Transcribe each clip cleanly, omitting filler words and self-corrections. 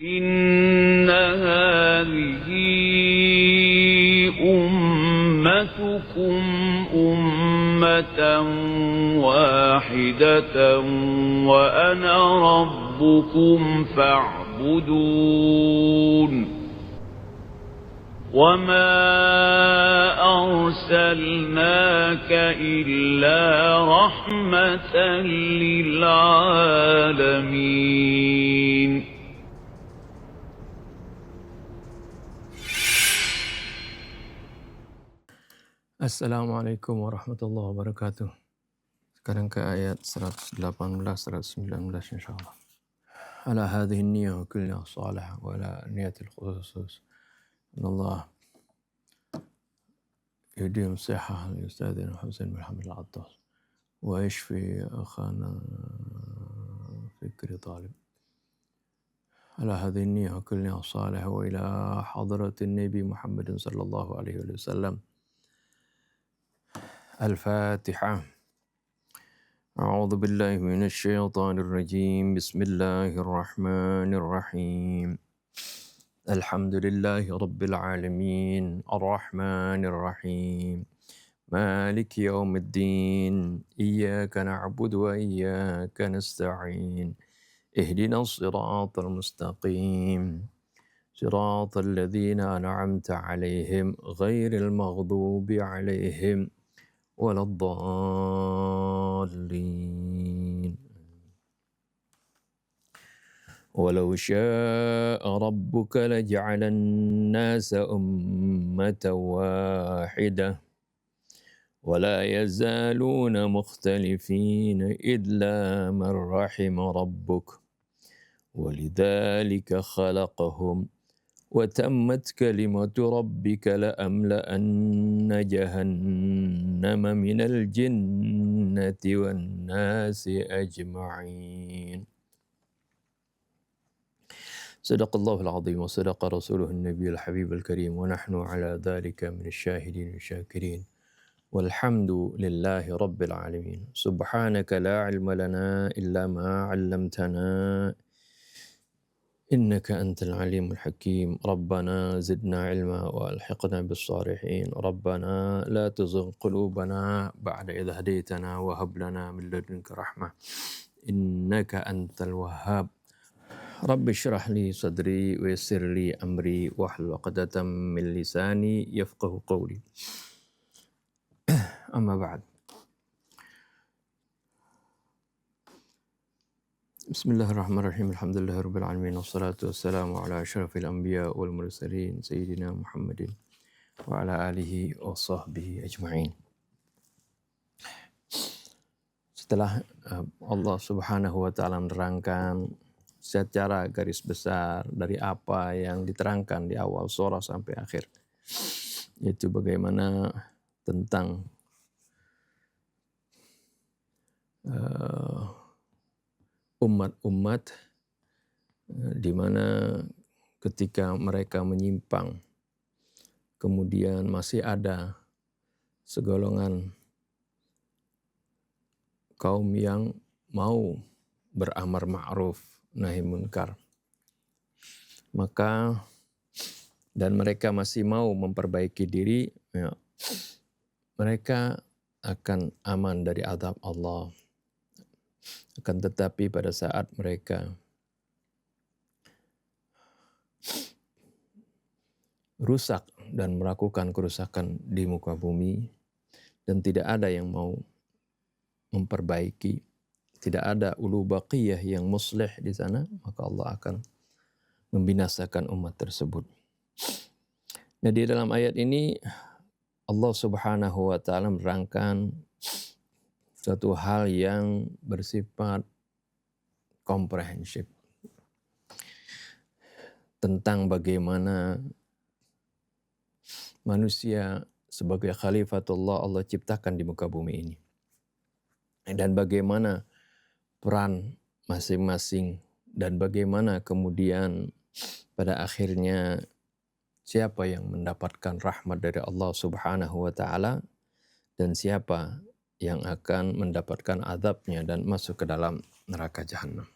إن هذه أمتكم أمة واحدة وأنا ربكم فاعبدون وما أرسلناك إلا رحمة للعالمين. Assalamualaikum warahmatullahi wabarakatuh. Sekarang ke ayat 118, 119 insyaAllah. Ala hadhihi niyah kullha salih wa ala niyatil khusus. Allah يديم صحة لأستاذنا حسين بن حمد العطار ويشفي أخانا فكري طالب على هذه النية كلها صالح وإلى حضرة النبي محمد صلى الله عليه وسلم. الفاتحة. أعوذ بالله من الشيطان الرجيم. بسم الله الرحمن الرحيم. الحمد لله رب العالمين الرحمن الرحيم مالك يوم الدين إياك نعبد وإياك نستعين اهدنا الصراط المستقيم صراط الذين أنعمت عليهم غير المغضوب عليهم ولا الضالين. ولو شاء ربك لجعل الناس أمة واحدة ولا يزالون مختلفين إلا من رحم ربك ولذلك خلقهم وتمت كلمة ربك لأملأن جهنم من الجنة والناس أجمعين. صدق الله العظيم وصدق رسوله النبي الحبيب الكريم ونحن على ذلك من الشاهدين والشاكرين والحمد لله رب العالمين. سبحانك لا علم لنا إلا ما علمتنا إنك أنت العليم الحكيم. ربنا زدنا علما وألحقنا بالصالحين. ربنا لا تزغ قلوبنا بعد إذ هديتنا وهب لنا من لدنك رحمة إنك أنت الوهاب. رب اشرح لي صدري ويسر لي أمري واحلل عقدة من لساني يفقه قولي. أما بعد. بسم الله الرحمن الرحيم. الحمد لله رب العالمين والصلاة والسلام على أشرف الأنبياء والمرسلين سيدنا محمد وعلى آله وصحبه أجمعين. Setelah Allah Subhanahu wa taala menerangkan secara garis besar dari apa yang diterangkan di awal surah sampai akhir, yaitu bagaimana tentang umat-umat di mana ketika mereka menyimpang, kemudian masih ada segolongan kaum yang mau beramar ma'ruf nahi munkar. Maka dan mereka masih mau memperbaiki diri, ya, mereka akan aman dari azab Allah. Akan tetapi pada saat mereka rusak dan melakukan kerusakan di muka bumi dan tidak ada yang mau memperbaiki, tidak ada ulu baqiyah yang muslih di sana, maka Allah akan membinasakan umat tersebut. Nah, di dalam ayat ini Allah Subhanahu wa taala menerangkan suatu hal yang bersifat komprehensif tentang bagaimana manusia sebagai khalifatullah Allah ciptakan di muka bumi ini. Dan bagaimana peran masing-masing dan bagaimana kemudian pada akhirnya siapa yang mendapatkan rahmat dari Allah Subhanahu wa taala dan siapa yang akan mendapatkan azabnya dan masuk ke dalam neraka jahanam.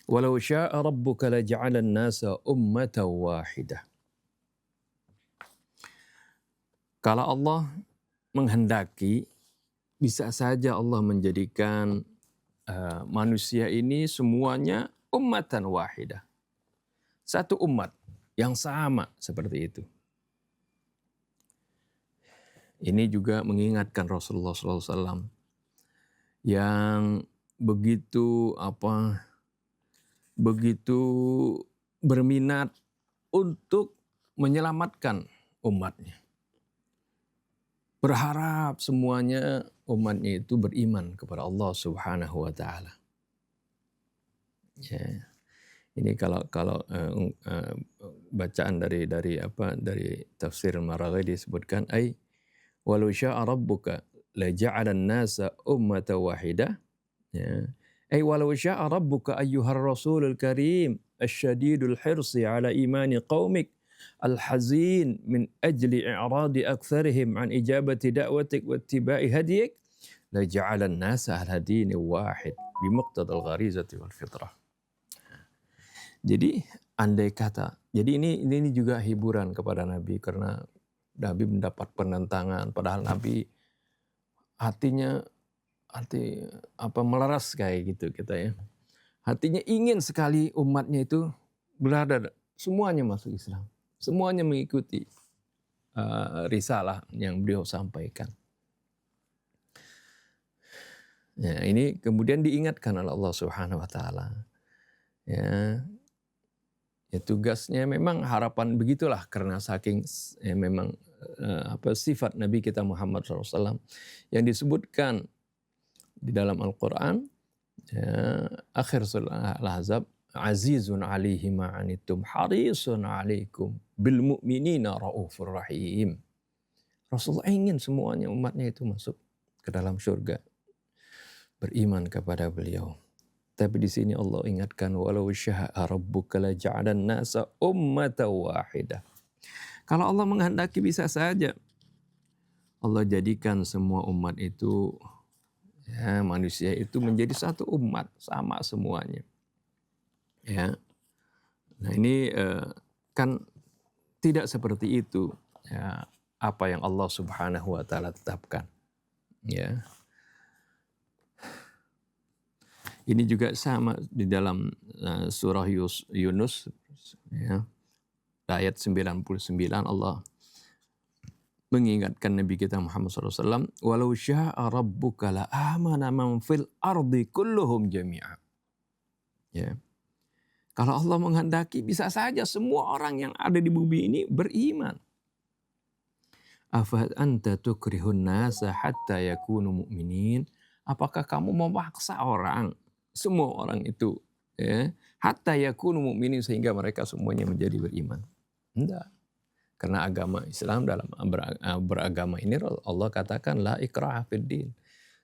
Walau syaa rabbuka laja'alan nasa ummatan wahidah. Kalau Allah menghendaki, bisa saja Allah menjadikan manusia ini semuanya ummatan wahidah. Satu umat yang sama seperti itu. Ini juga mengingatkan Rasulullah SAW yang begitu berminat untuk menyelamatkan umatnya. Berharap semuanya umatnya itu beriman kepada Allah Subhanahu wa taala. Ya. Ini kalau bacaan dari tafsir Al-Maraghi disebutkan walau syaa rabbuka la ja'alan nasa ummatan wahidah. Ya. Walau syaa rabbuka ayyuhar rasulul karim asyadidul hirsi ala imani qaumik al-hazin min ajli i'radi aktsarihim an ijabati da'watik wa ittiba'i hadiyik la ja'alan nasa ala dini wahid bimuqtadal gharizati wal fitrah. Jadi andai kata, jadi ini juga hiburan kepada Nabi karena Nabi mendapat penentangan, padahal Nabi hati meleras kayak gitu kita ya. Hatinya ingin sekali umatnya itu berada semuanya masuk Islam. Semuanya mengikuti risalah yang beliau sampaikan. Ya, ini kemudian diingatkan oleh Allah Subhanahu wa taala. Ya, tugasnya memang harapan begitulah karena saking memang sifat Nabi kita Muhammad SAW yang disebutkan di dalam Al-Quran, akhir surah Al-Ahzab, azizun alaihi ma'anitum harisun alaikum bil mu'minina raufur rahim. Rasulullah ingin semuanya umatnya itu masuk ke dalam surga, beriman kepada beliau. Tapi di sini Allah ingatkan walau syaa rabbuka la ja'alan nasa ummatan wahidah. Kalau Allah menghendaki bisa saja Allah jadikan semua umat itu, ya, manusia itu menjadi satu umat, sama semuanya. Ya. Nah ini kan tidak seperti itu, ya, apa yang Allah Subhanahu wa taala tetapkan. Ya. Ini juga sama di dalam surah Yunus, ya, ayat 99 Allah mengingatkan Nabi kita Muhammad SAW, walau syaa rabbuka la amana man fil ardi kulluhum jami'a. Ya. Kalau Allah menghendaki bisa saja semua orang yang ada di bumi ini beriman. Afa anta tukrihun nasa hatta yakunu mu'minin. Apakah kamu memaksa orang, semua orang itu, ya, hatta yakunu mu'minin sehingga mereka semuanya menjadi beriman? Enggak. Karena agama Islam dalam beragama ini Allah katakan la ikraha fid din.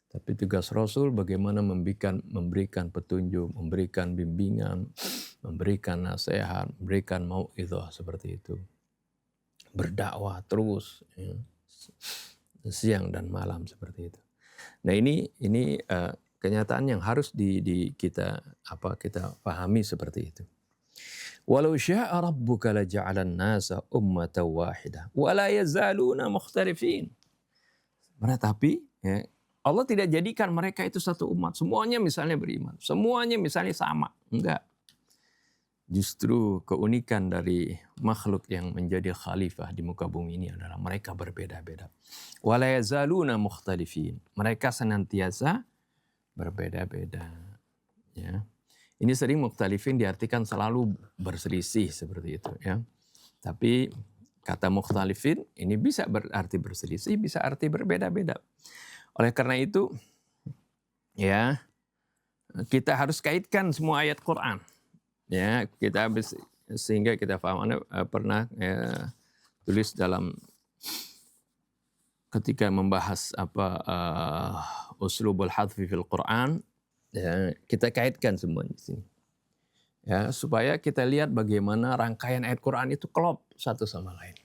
Tapi tugas Rasul bagaimana memberikan petunjuk, memberikan bimbingan, memberikan nasihat, memberikan mau'izah seperti itu. Berdakwah terus, ya, siang dan malam seperti itu. Nah ini kenyataan yang harus kita pahami seperti itu. Walau syaa rabbuka la ja'alan nasa ummatan wahidah wa la yazaluna mukhtalifin. Tapi ya, Allah tidak jadikan mereka itu satu umat. Semuanya misalnya beriman. Semuanya misalnya sama. Enggak. Justru keunikan dari makhluk yang menjadi khalifah di muka bumi ini adalah mereka berbeda-beda. Wa la yazaluna mukhtalifin. Mereka senantiasa berbeda-beda. Ya. Ini sering mukhtalifin diartikan selalu berselisih seperti itu. Ya. Tapi kata mukhtalifin ini bisa berarti berselisih, bisa arti berbeda-beda. Oleh karena itu, ya, kita harus kaitkan semua ayat Quran. Ya, sehingga kita paham. Anda pernah tulis dalam ketika membahas uslubul hadfi fil Quran, ya, kita kaitkan semua di sini. Ya, supaya kita lihat bagaimana rangkaian ayat Quran itu klop satu sama lain.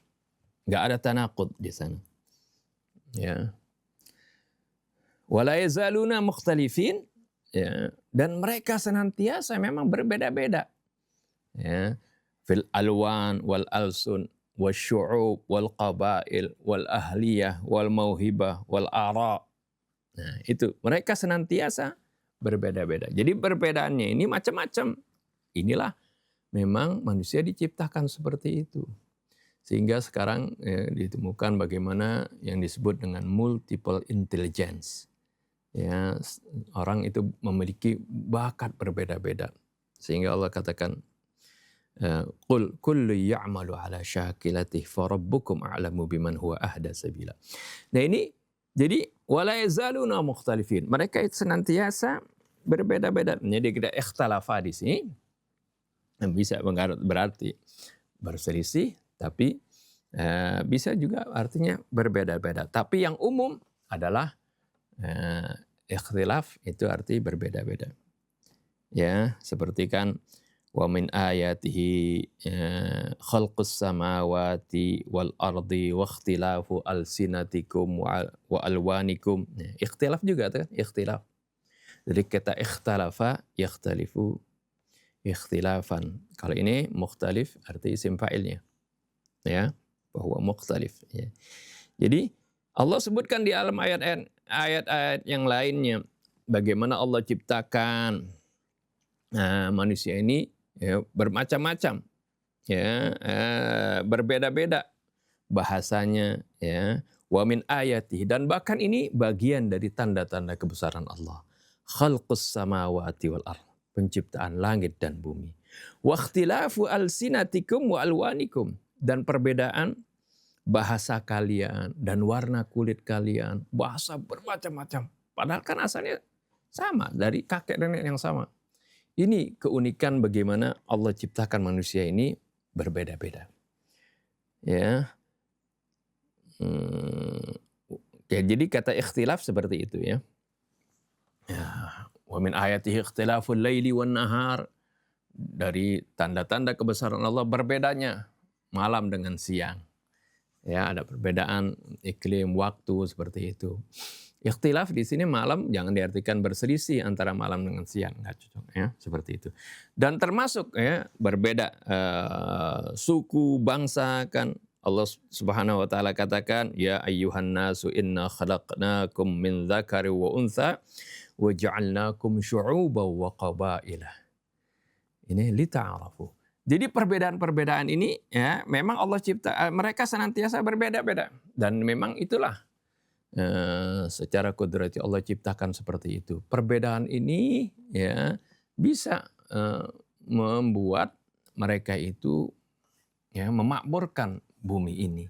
Enggak ada tanaqud di sana. Ya. Wala yazaluna mukhtalifin, ya, dan mereka senantiasa memang berbeda-beda, ya, fil alwan wal alsun wasyu'ub wal qabail wal ahliyah wal mauhibah wal ara. Nah, itu mereka senantiasa berbeda-beda. Jadi perbedaannya ini macam-macam. Inilah memang manusia diciptakan seperti itu. Sehingga sekarang ditemukan bagaimana yang disebut dengan multiple intelligence. Ya, orang itu memiliki bakat berbeda-beda. Sehingga Allah katakan, qul kullu ya'malu ala syakilatihi farabbukum a'lamu biman huwa ahda sabila. Nah, ini jadi wala yazaluna mukhtalifin. Mereka itu senantiasa berbeda-beda. Jadi kita ikhtalafa di sini bisa berarti berselisih, tapi bisa juga artinya berbeda-beda. Tapi yang umum adalah ikhtilaf itu arti berbeda-beda. Ya, seperti kan wa min ayatihi khalqus samawati wal ardi wa ikhtilafu alsinatikum wa alwanikum. Ikhtilaf juga kan, ikhtilaf. Jadi kata ikhtalafa yakhtalifu ikhtilafan. Kalau ini mukhtalif arti isim fa'ilnya. Ya, bahwa mukhtalif. Ya. Jadi Allah sebutkan di alam ayat-ayat yang lainnya bagaimana Allah ciptakan manusia ini ya, bermacam-macam, ya, berbeda-beda bahasanya, ya, wa min ayatihi, dan bahkan ini bagian dari tanda-tanda kebesaran Allah. Khalqus samawati wal ardh, penciptaan langit dan bumi. Wa ikhtilafu alsinatikum wa alwanikum, dan perbedaan bahasa kalian dan warna kulit kalian, bahasa bermacam-macam. Padahal kan asalnya sama, dari kakek nenek yang sama. Ini keunikan bagaimana Allah ciptakan manusia ini berbeda-beda. Ya. Jadi kata ikhtilaf seperti itu ya. Ya, wa min ayatihi ikhtilaful laili wan nahar, dari tanda-tanda kebesaran Allah berbedanya malam dengan siang. Ya, ada perbedaan iklim, waktu seperti itu. Ikhtilaf di sini malam jangan diartikan berselisih antara malam dengan siang, enggak cocok ya, seperti itu. Dan termasuk ya berbeda suku, bangsa kan. Allah Subhanahu wa taala katakan, ya ayyuhan nasu inna khalaqnakum min dzakari wa untha wa ja'alnakum syu'uban wa qabaila. Ini lita'arafu. Jadi perbedaan-perbedaan ini ya memang Allah cipta, mereka senantiasa berbeda-beda, dan memang itulah secara kudrati Allah ciptakan seperti itu. Perbedaan ini ya bisa membuat mereka itu ya memakmurkan bumi ini,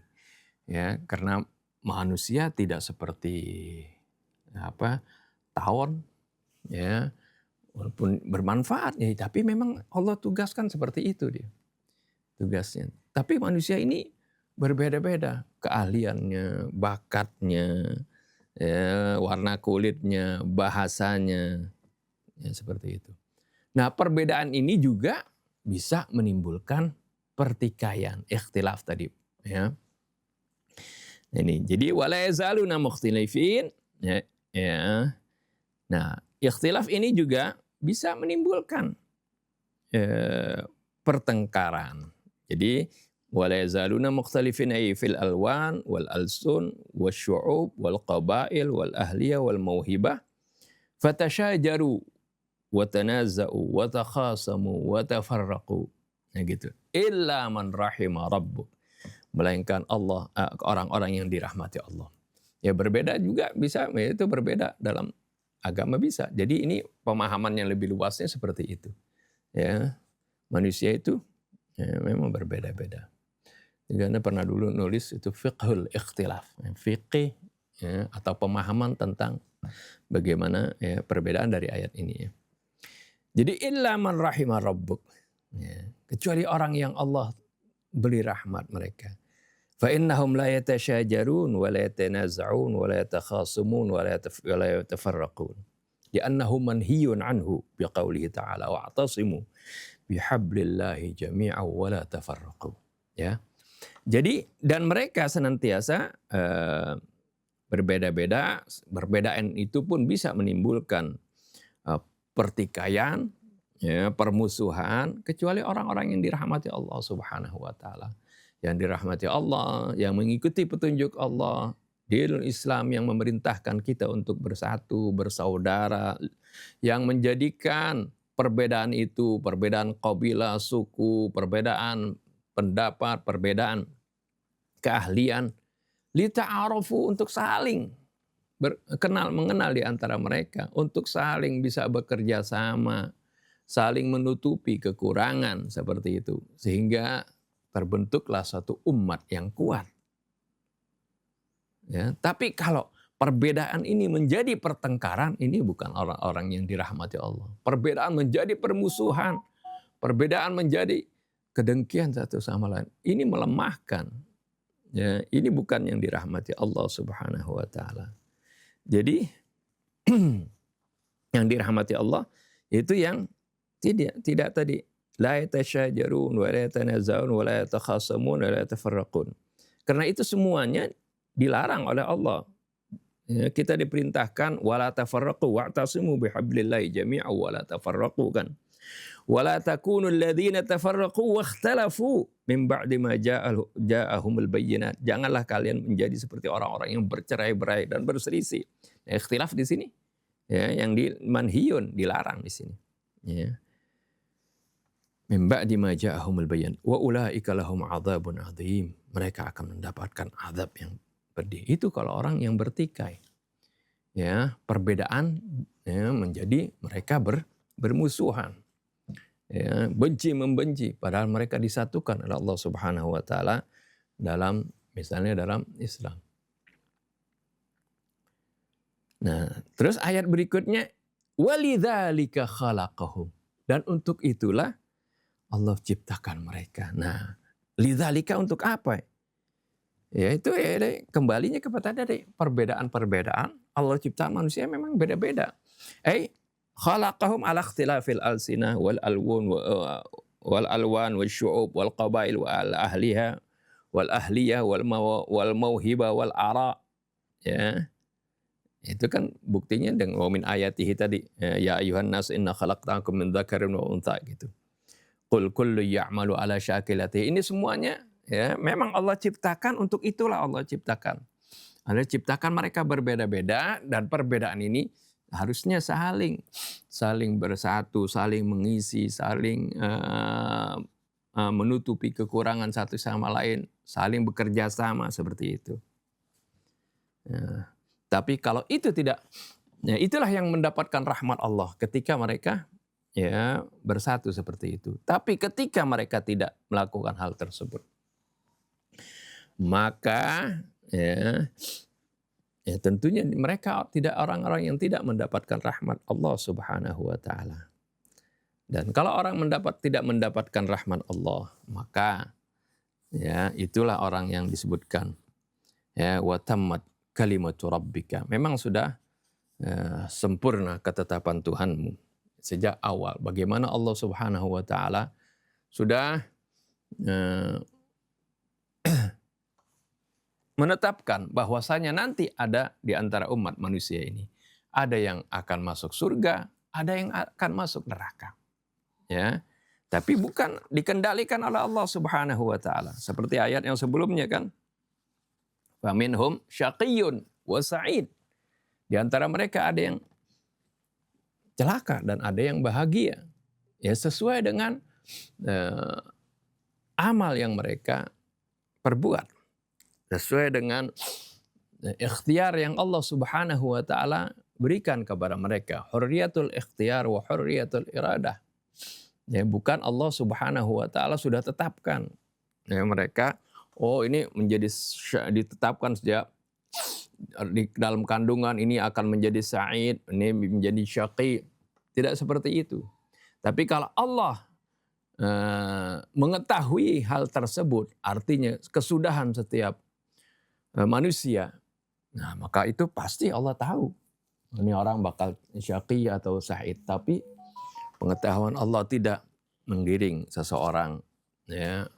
ya, karena manusia tidak seperti tawon, ya, walaupun bermanfaat ya, tapi memang Allah tugaskan seperti itu dia tugasnya. Tapi manusia ini berbeda-beda keahliannya, bakatnya, ya, warna kulitnya, bahasanya, ya, seperti itu. Nah, perbedaan ini juga bisa menimbulkan pertikaian, ikhtilaf tadi, ya. Ini jadi wala yazaluna mukhtalifin, ya. Nah, ikhtilaf ini juga bisa menimbulkan pertengkaran. Jadi wala yazaluna mukhtalifin ay fil alwan wal alsun wasyu'ub wal qabail wal ahliyah wal mauhibah fatashajaru wa tanaza'u wa takhasamu wa tafarraqu. Nah gitu. Illa man rahima rabbuk, melainkan Allah, orang-orang yang dirahmati Allah. Ya berbeda juga bisa, itu berbeda dalam agama bisa. Jadi ini pemahaman yang lebih luasnya seperti itu. Ya, manusia itu ya, memang berbeda-beda. Jadi Anda pernah dulu nulis itu fiqhul ikhtilaf, fiqih ya, atau pemahaman tentang bagaimana ya, perbedaan dari ayat ini. Ya. Jadi illa man rahima rabbuk, ya, kecuali orang yang Allah beri rahmat mereka. Fa innahum la yatashajarun wa la yatanaza'un wa la yatakhasumun wa la yatafarraqun. Li'annahum manhiyun anhu biqaulihi ta'ala wa'tasimu bihablillahi jami'an wa la tafarraqu. Ya. Jadi dan mereka senantiasa berbeda-beda, perbedaan itu pun bisa menimbulkan pertikaian, ya, permusuhan, kecuali orang-orang yang dirahmati Allah Subhanahu wa taala. Yang dirahmati Allah, yang mengikuti petunjuk Allah, dinul Islam yang memerintahkan kita untuk bersatu, bersaudara, yang menjadikan perbedaan itu, perbedaan kabilah, suku, perbedaan pendapat, perbedaan keahlian, lita'arufu, untuk saling mengenal di antara mereka, untuk saling bisa bekerja sama, saling menutupi kekurangan seperti itu, sehingga terbentuklah suatu umat yang kuat. Ya, tapi kalau perbedaan ini menjadi pertengkaran, ini bukan orang-orang yang dirahmati Allah. Perbedaan menjadi permusuhan, perbedaan menjadi kedengkian satu sama lain. Ini melemahkan. Ya, ini bukan yang dirahmati Allah Subhanahu wa taala. Jadi yang dirahmati Allah itu yang tidak tadi, la yatasyajarun wa la yatanazaun wa la yatakhasamun wa la yatafarraqun. Karena itu semuanya dilarang oleh Allah. Ya, kita diperintahkan wala tafarraqu wa'tasimu bihablillahi jami'an wa la tafarraqu kan. Wala takunu alladziina tafarraqu wakhtalafu min ba'di ma ja'ahumul bayyinat. Janganlah kalian menjadi seperti orang-orang yang bercerai-berai dan berselisih. Nah, ikhtilaf di sini ya, yang manhiyun, dilarang di sini. Ya. Min ba'di ma ja'ahumul bayyin wa ulaika lahum 'adzabun 'adzim. Mereka akan mendapatkan azab yang pedih. Itu kalau orang yang bertikai. Ya, perbedaan ya, menjadi mereka bermusuhan. Ya, benci membenci, padahal mereka disatukan oleh Allah Subhanahu wa taala dalam, misalnya dalam Islam. Nah, terus ayat berikutnya, walidzalika khalaqahum, dan untuk itulah Allah ciptakan mereka. Nah, lidzalika untuk apa? Ya itu ya kembalinya kepada tadi perbedaan-perbedaan. Allah cipta manusia memang beda-beda. Khalaqahum ala ikhtilafil alsinah wal alwan wal syu'ub wal qabail wal ahliyah wal mauhibah wal ara. Ya. Itu kan buktinya dengan wa min ayatihi tadi, ya ayuhan nas inna khalaqnakum min dzakarin wa untha gitu. Qul kullu ya'malu ala syakilatihi. Ini semuanya ya memang Allah ciptakan, untuk itulah Allah ciptakan. Allah ciptakan mereka berbeda-beda, dan perbedaan ini harusnya saling bersatu, saling mengisi, saling menutupi kekurangan satu sama lain, saling bekerja sama seperti itu. Ya. Tapi kalau itu tidak, ya itulah yang mendapatkan rahmat Allah ketika mereka ya bersatu seperti itu. Tapi ketika mereka tidak melakukan hal tersebut, maka ya tentunya mereka tidak orang-orang yang tidak mendapatkan rahmat Allah Subhanahu wa taala. Dan kalau orang tidak mendapatkan rahmat Allah, maka ya itulah orang yang disebutkan ya wa tammat kalimatu rabbika. Memang sudah sempurna ketetapan Tuhanmu sejak awal. Bagaimana Allah Subhanahu wa taala sudah menetapkan bahwasanya nanti ada di antara umat manusia ini, ada yang akan masuk surga, ada yang akan masuk neraka. Ya. Tapi bukan dikendalikan oleh Allah Subhanahu wa taala. Seperti ayat yang sebelumnya kan. Faminhum syaqiyyun wa sa'id. Di antara mereka ada yang celaka dan ada yang bahagia. Ya, sesuai dengan amal yang mereka perbuat. Sesuai dengan ikhtiar yang Allah Subhanahu wa taala berikan kepada mereka. Hurriyatul ikhtiyar wa hurriyatul iradah. Ya, bukan Allah Subhanahu wa taala sudah tetapkan. Ya, mereka ini ditetapkan sejak di dalam kandungan, ini akan menjadi sa'id, ini menjadi syaqi. Tidak seperti itu. Tapi kalau Allah mengetahui hal tersebut, artinya kesudahan setiap manusia, nah maka itu pasti Allah tahu. Ini orang bakal syaqi atau sa'id. Tapi pengetahuan Allah tidak menggiring seseorang ya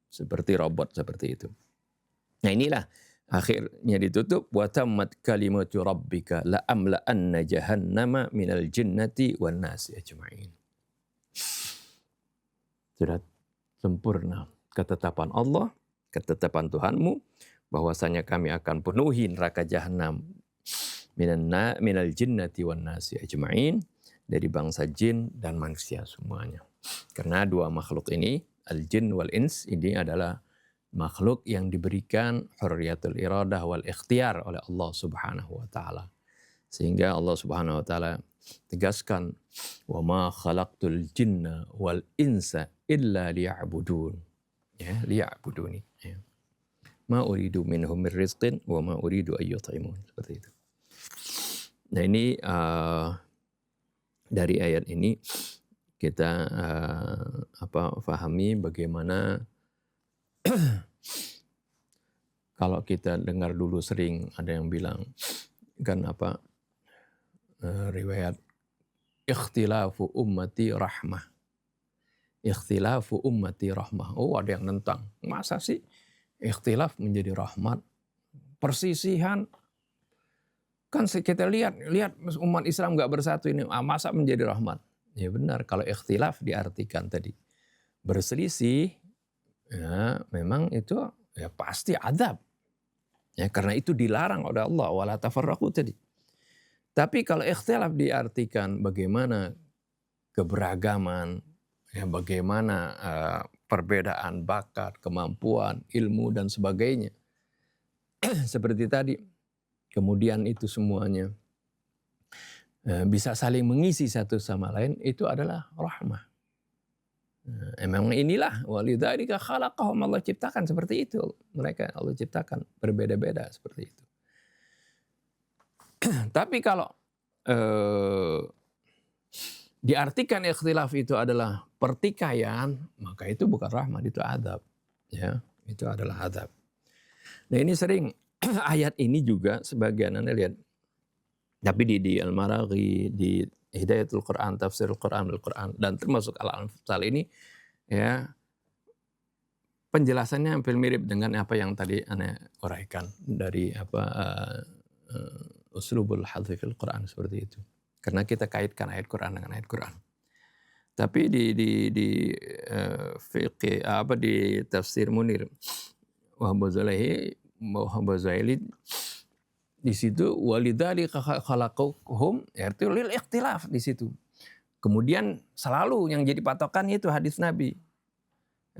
seperti robot seperti itu. Nah inilah Akhirnya ditutup wa tammat kalimatu rabbika la amla'anna jahannama minal jinnati wan nasi ajma'in. Sudah sempurna ketetapan Allah, ketetapan Tuhanmu bahwasanya kami akan penuhi neraka jahanam minal jinnati wan nasi ajma'in, dari bangsa jin dan manusia semuanya. Karena dua makhluk ini, al-jin wal ins, ini adalah makhluk yang diberikan hurriyatul iradah wal ikhtiar oleh Allah Subhanahu wa taala. Sehingga Allah Subhanahu wa taala tegaskan, wa ma khalaqtul jinna wal insa illa liya'budun. Ya, liya'buduni. Ya. Ma uridu minhum min rizqin wa ma uridu ay yut'imun. Seperti itu. Nah, ini dari ayat ini kita pahami bagaimana kalau kita dengar dulu sering ada yang bilang kan riwayat ikhtilafu ummati rahmah. Ikhtilafu ummati rahmah. Oh, ada yang nentang. Masa sih ikhtilaf menjadi rahmat? Persisihan. Kan kita lihat umat Islam nggak bersatu ini, masa menjadi rahmat? Ya benar, kalau ikhtilaf diartikan tadi berselisih, ya memang itu ya pasti azab. Ya, karena itu dilarang oleh Allah, wala tafarraqu tadi. Tapi kalau ikhtilaf diartikan bagaimana keberagaman, ya bagaimana perbedaan bakat, kemampuan, ilmu dan sebagainya. Seperti tadi, kemudian itu semuanya bisa saling mengisi satu sama lain, itu adalah rahmah. Memang inilah walidzalika khalaqahum, Allah ciptakan seperti itu. Mereka Allah ciptakan berbeda-beda seperti itu. Tapi kalau diartikan ikhtilaf itu adalah pertikaian, maka itu bukan rahmat, itu azab. Ya, itu adalah azab. Nah, ini sering ayat ini juga sebagian Anda lihat. Tapi di Al-Maraghi, di Hidayatul Quran, Tafsirul Quran, Al-Quran, dan termasuk Al-Anfal ini, ya penjelasannya hampir mirip dengan apa yang tadi Anda uraikan dari uslubul hadfi fil Quran, seperti itu. Karena kita kaitkan ayat Quran dengan ayat Quran. Tapi di fiqh di Tafsir Munir Wahab Zaili di situ walidzalika khalaqahum, itu lil ikhtilaf di situ. Kemudian selalu yang jadi patokan itu hadis Nabi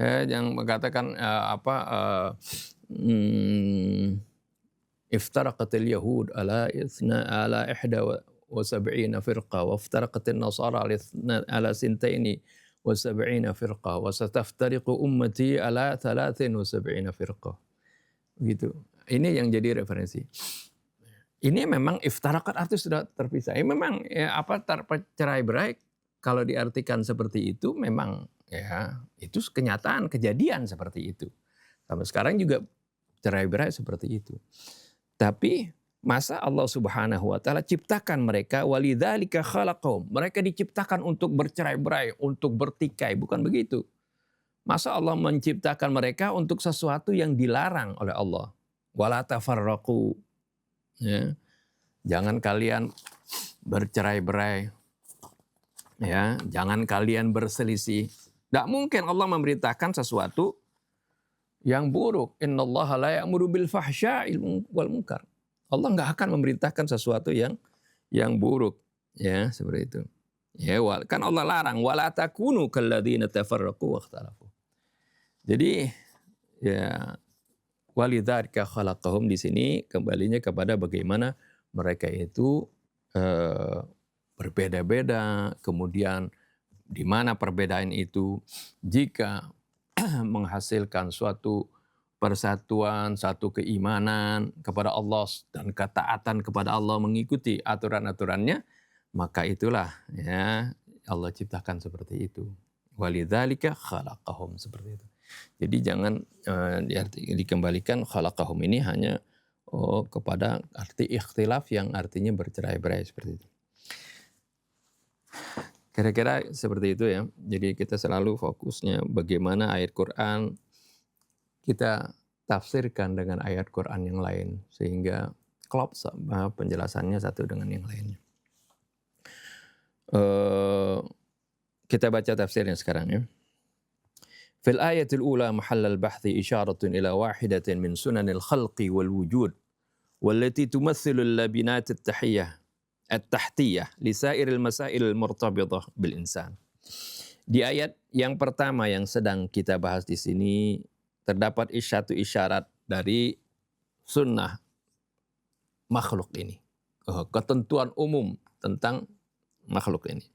yang mengatakan iftaraqatil yahud ala ihda wa sab'ina firqa wa iftaraqatin nasara ala sintaini wa sab'ina firqa wa sataftariqu ummati ala 73 firqa. Gitu. Ini yang jadi referensi. Ini memang iftarakat arti sudah terpisah. Ini memang cerai-berai kalau diartikan seperti itu memang ya itu kenyataan kejadian seperti itu. Sampai sekarang juga cerai-berai seperti itu. Tapi masa Allah Subhanahu wa taala ciptakan mereka walidzalika khalaqahum. Mereka diciptakan untuk bercerai-berai, untuk bertikai, bukan begitu. Masa Allah menciptakan mereka untuk sesuatu yang dilarang oleh Allah. Wala tafarraqu. Ya. Jangan kalian bercerai-berai. Ya, jangan kalian berselisih. Tidak mungkin Allah memberitakan sesuatu yang buruk. Innallaha la ya'muru bil fahsya'i wal munkar. Allah enggak akan memerintahkan sesuatu yang buruk. Ya, seperti itu. Ya, kan Allah larang wala takunu kalladzina tafarraqu wakhtalafu. Jadi ya walidzalika khalaqahum di sini kembalinya kepada bagaimana mereka itu berbeda-beda, kemudian di mana perbedaan itu jika menghasilkan suatu persatuan, satu keimanan kepada Allah dan ketaatan kepada Allah, mengikuti aturan-aturannya, maka itulah ya Allah ciptakan seperti itu. Walidzalika khalaqahum, seperti itu. Jadi jangan dikembalikan khalaqahum ini hanya kepada arti ikhtilaf yang artinya bercerai-berai seperti itu. Kira-kira seperti itu ya. Jadi kita selalu fokusnya bagaimana ayat Quran kita tafsirkan dengan ayat Quran yang lain sehingga klop penjelasannya satu dengan yang lainnya. Kita baca tafsirnya sekarang ya. Fil ayatil ula mahallal bahthi isyaratun ila wahidatin min sunanil khalqi wal wujud wallati tumathilu al-labinat at-tahtiyah li sairil masail al-murtabitah bil insan. Di ayat yang pertama yang sedang kita bahas di sini terdapat satu isyarat dari sunnah makhluk ini. Ketentuan umum tentang makhluk ini.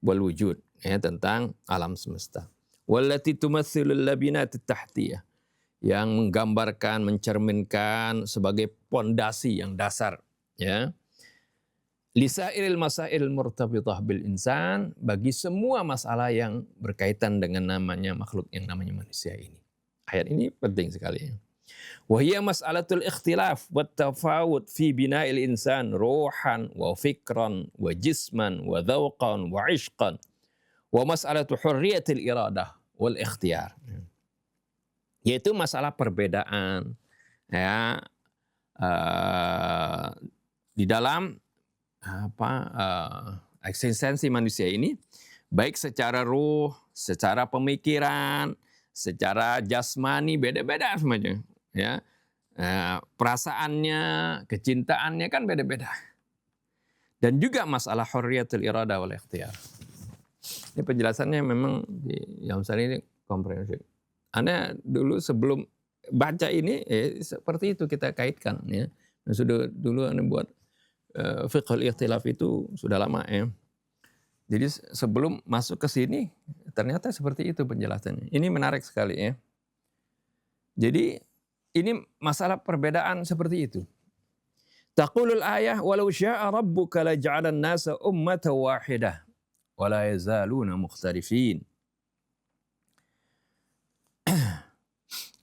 Wal wujud, ya, tentang alam semesta. Wallati tumathilul labinat tahtiyah, yang menggambarkan, mencerminkan sebagai pondasi yang dasar, ya. Lisairil masail murtabitah bil insan, bagi semua masalah yang berkaitan dengan namanya makhluk yang namanya manusia ini. Ayat ini penting sekali. Wahiyya mas'alatul ikhtilaf wa tafawud fi bina'il insan ruhan wa fikran wa jisman wa dhawqan wa ishqan wa mas'alatu hurriyatil iradah wal ikhtiyar. Yaitu masalah perbedaan, ya, di dalam eksistensi manusia ini, baik secara ruh, secara pemikiran, secara jasmani, beda-beda semuanya, ya. Perasaannya, kecintaannya kan beda-beda. Dan juga masalah hurriyatul iradah wal ikhtiyar. Ini penjelasannya memang yang ini komprehensif. Anda dulu sebelum baca ini, seperti itu kita kaitkan, ya. Sudah dulu Anda buat fiqhul ikhtilaf itu sudah lama, ya. Jadi sebelum masuk ke sini ternyata seperti itu penjelasannya. Ini menarik sekali, ya. Jadi ini masalah perbedaan seperti itu. Taqulul ayah walau syaa rabbuka laja'alan nasa ummatan wahidah wa la yazaluna mukhtalifin.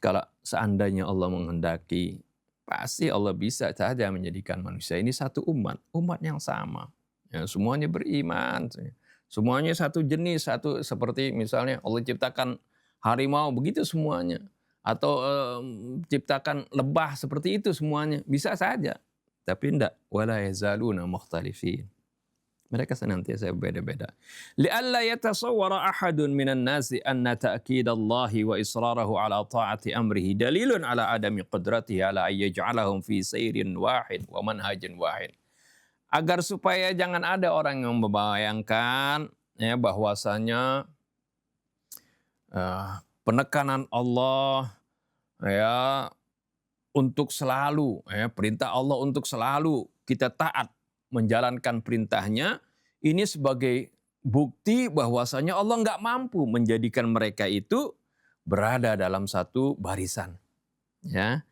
Kalau seandainya Allah menghendaki, pasti Allah bisa saja menjadikan manusia ini satu umat yang sama. Ya, semuanya beriman, semuanya satu jenis, satu seperti misalnya Allah ciptakan harimau begitu semuanya, atau ciptakan lebah seperti itu semuanya, bisa saja. Tapi tidak, wala yazaluna mukhtalifin. Mereka senantiasa berbeda-beda. Li'alla yatasawwara ahadun minan nasi anna ta'kidallahi wa israrahu ala ta'ati amrihi dalilun ala adami qudratihi ala ayyaj'alahum fi sayrin wahid wa manhajin wahid. Agar supaya jangan ada orang yang membayangkan, ya, bahwasanya penekanan Allah, ya, untuk selalu, ya, perintah Allah untuk selalu kita taat menjalankan perintahnya, ini sebagai bukti bahwasanya Allah nggak mampu menjadikan mereka itu berada dalam satu barisan, ya,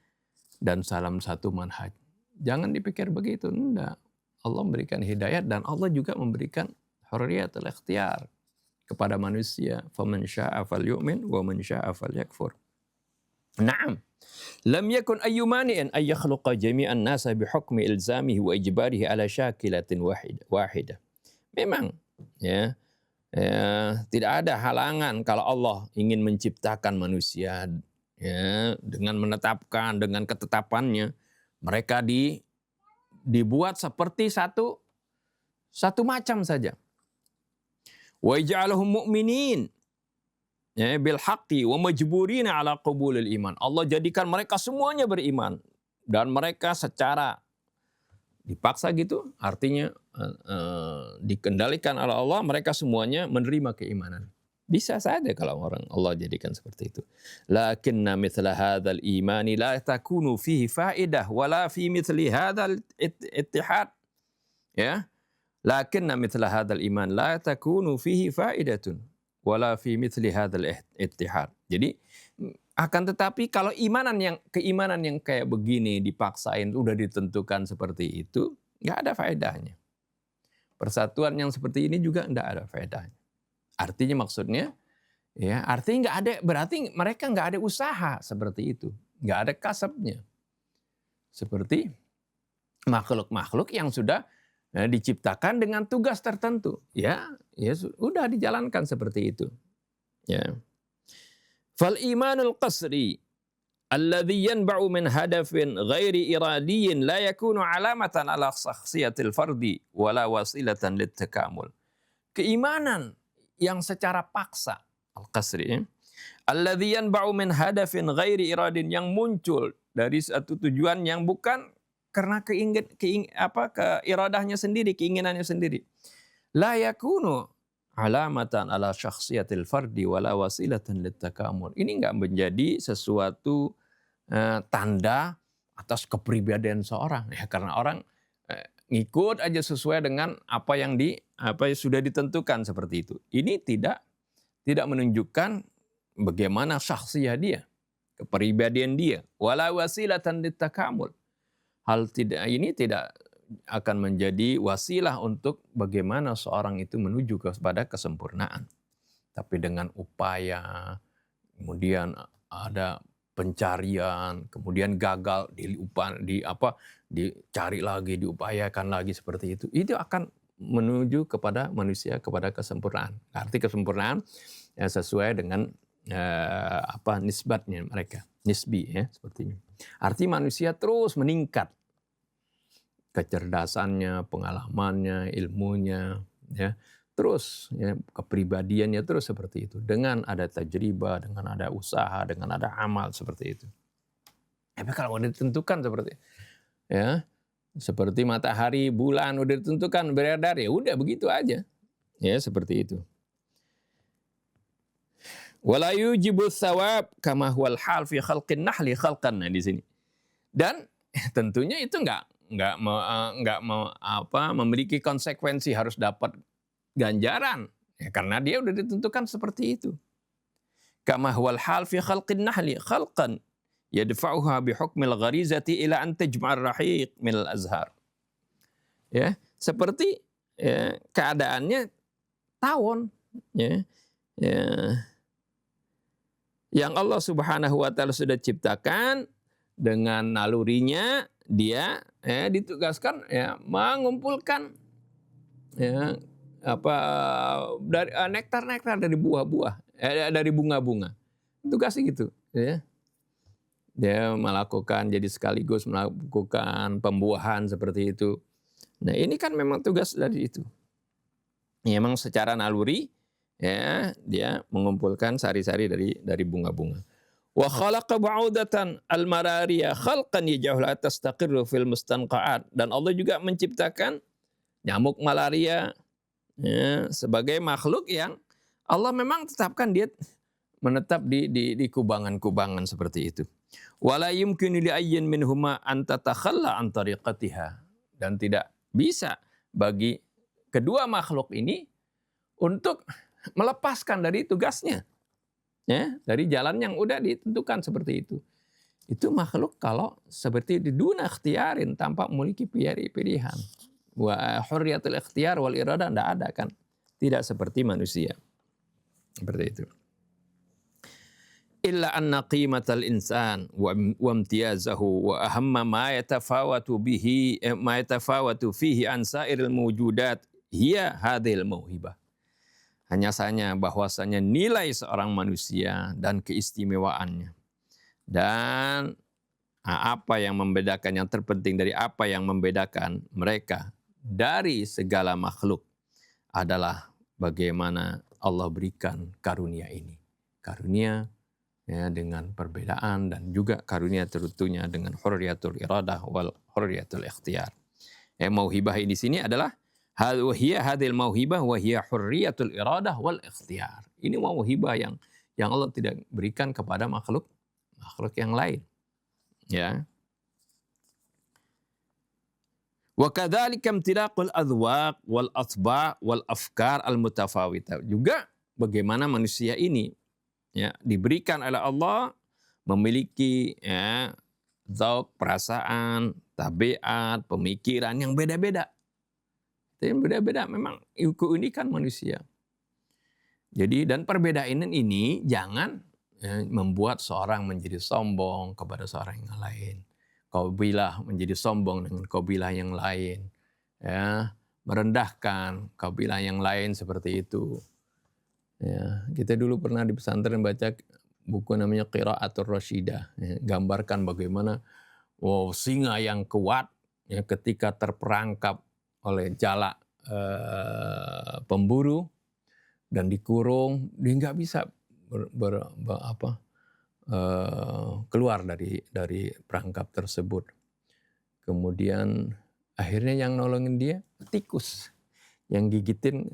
dan dalam satu manhaj. Jangan dipikir begitu, enggak. Allah memberikan hidayat dan Allah juga memberikan hurriyatul ikhtiyar kepada manusia. Faman syaa'a falyu'min wa man syaa'a falyakfur. Naam. Lam yakun ayyu mani'in ay yakhluqa jami'an nasa bihukmi ilzamihi wa ijbarihi ala syakilatin wahidah. Memang, ya, tidak ada halangan kalau Allah ingin menciptakan manusia, ya, dengan menetapkan, dengan ketetapannya mereka dibuat seperti satu macam saja. Wa ja'alahum mu'minin, ya, bil haqqi wa majburina ala qabulil iman. Allah jadikan mereka semuanya beriman dan mereka secara dipaksa gitu, artinya dikendalikan oleh Allah, mereka semuanya menerima keimanan. Bisa saja kalau orang Allah jadikan seperti itu. Lakinna mithla hadzal imani la takunu fihi faidah wala fi mithli hadzal ittihad. Ya. Lakinna mithla hadzal iman la takunu fihi faidatun wala fi mithli hadzal ittihad. Jadi akan tetapi kalau keimanan yang kayak begini dipaksain, udah ditentukan seperti itu, nggak ada faedahnya. Persatuan yang seperti ini juga nggak ada faedahnya. Artinya maksudnya, ya, artinya nggak ada, berarti mereka nggak ada usaha seperti itu, nggak ada kasabnya. Seperti makhluk-makhluk yang sudah diciptakan dengan tugas tertentu, ya sudah dijalankan seperti itu. Ya. Fal imanul qasri alladzi yanba'u min hadafin ghairi iradiyyin la yakunu alamatan ala syakhsiyatil fardi wala wasilatan litakamul. Keimanan yang secara paksa, al-qasri, alladzi yanba'u min hadafin ghairi iradin, yang muncul dari satu tujuan yang bukan karena iradahnya sendiri, keinginannya sendiri. La yakunu alamatan ala syakhsiyatil fardi wala wasilatan litakamul. Ini enggak menjadi sesuatu tanda atas kepribadian seorang, ya, karena orang ngikut aja sesuai dengan apa yang sudah ditentukan seperti itu. Ini tidak menunjukkan bagaimana syakhsiyah dia, kepribadian dia, wala wasilatan litakamul. Ini tidak akan menjadi wasilah untuk bagaimana seorang itu menuju kepada kesempurnaan. Tapi dengan upaya, kemudian ada pencarian, kemudian gagal, dicari lagi, diupayakan lagi seperti itu. Itu akan menuju kepada manusia kepada kesempurnaan. Arti kesempurnaan ya sesuai dengan nisbatnya mereka, nisbi ya sepertinya. Arti manusia terus meningkat, kecerdasannya, pengalamannya, ilmunya, ya terus ya, kepribadiannya terus seperti itu. Dengan ada tajribah, dengan ada usaha, dengan ada amal seperti itu. Tapi kalau udah ditentukan seperti matahari, bulan udah ditentukan beredar, ya udah begitu aja, ya seperti itu. Wala yujibu tsawab kama huwal hal fi khalqin nahli khalqan. Nah di sini. Dan tentunya itu enggak memiliki konsekuensi harus dapat ganjaran, ya, karena dia udah ditentukan seperti itu. Kama huwal hal fi khalqin nahli khalqan yadfa'uha bi hukmil gharizati ila an tajma'ar rahiq minal azhar. Ya, seperti ya, keadaannya tawon, ya. Yang Allah Subhanahu wa taala sudah ciptakan dengan nalurinya, dia ditugaskan ya mengumpulkan dari nektar-nektar dari buah-buah, dari bunga-bunga. Tugasnya gitu, ya. Dia melakukan, jadi sekaligus melakukan pembuahan seperti itu. Nah, ini kan memang tugas dari itu. Memang secara naluri ya, dia mengumpulkan sari-sari dari bunga-bunga. Wa khalaqa ba'udatan al-marariya khalqan yaj'al tastaqirru fil mustanqa'at. Dan Allah juga menciptakan nyamuk malaria ya, sebagai makhluk yang Allah memang tetapkan dia menetap di kubangan-kubangan seperti itu. Wala yumkinu li ayyin minhuma an tatakhalla an tariqatiha. Dan tidak bisa bagi kedua makhluk ini untuk melepaskan dari tugasnya, ya, dari jalan yang udah ditentukan seperti itu. Itu makhluk kalau seperti di duna ikhtiarin, tanpa memiliki pilihan. Wa hurriyatul ikhtiyar wal iradah tidak ada kan, tidak seperti manusia. Seperti itu. Illa anna qimatal insan wa imtiyazahu wa ahamma ma yatafawatu fihi an sairil mawjudat hiya hadhil mauhibah. Hanya saja bahwasanya nilai seorang manusia dan keistimewaannya dan apa yang membedakan, yang terpenting dari apa yang membedakan mereka dari segala makhluk adalah bagaimana Allah berikan karunia ini. Karunia ya, dengan perbedaan, dan juga karunia tentunya dengan hurriyatul iradah wal hurriyatul ikhtiyar. Mauhibah di sini adalah hadil mauhibah wa hiya hurriyatul iradah wal ikhtiyar. Ini mauhibah yang Allah tidak berikan kepada makhluk yang lain. Ya. Wa kadzalika imtilaqul adwaq wal atba' wal afkar al mutafawita. Juga bagaimana manusia ini ya diberikan oleh Allah memiliki ya zauq, perasaan, tabiat, pemikiran yang beda-beda. Yang beda-beda memang keunikan manusia. Jadi dan perbedaan ini jangan membuat seorang menjadi sombong kepada seorang yang lain. Qabilah menjadi sombong dengan qabilah yang lain. Ya, merendahkan qabilah yang lain seperti itu. Ya, kita dulu pernah di pesantren baca buku namanya Qira'atul Rasyidah, ya, gambarkan bagaimana singa yang kuat ya, ketika terperangkap oleh jalak pemburu dan dikurung, dia nggak bisa keluar dari perangkap tersebut. Kemudian akhirnya yang nolongin dia tikus yang gigitin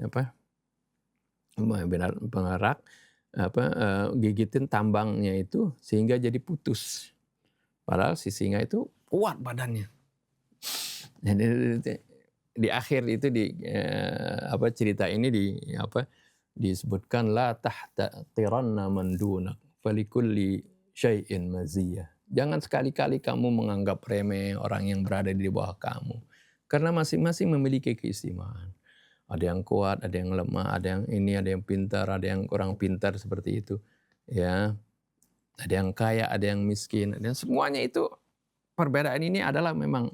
pengerak gigitin tambangnya itu sehingga jadi putus. Padahal si singa itu kuat badannya. Dan di akhir itu cerita ini disebutkan la tahtaqiranna man dunak falikulli syai'in maziyah. Jangan sekali-kali kamu menganggap remeh orang yang berada di bawah kamu. Karena masing-masing memiliki keistimewaan. Ada yang kuat, ada yang lemah, ada yang ini, ada yang pintar, ada yang kurang pintar seperti itu. Ya, ada yang kaya, ada yang miskin. Dan semuanya itu perbedaan ini adalah memang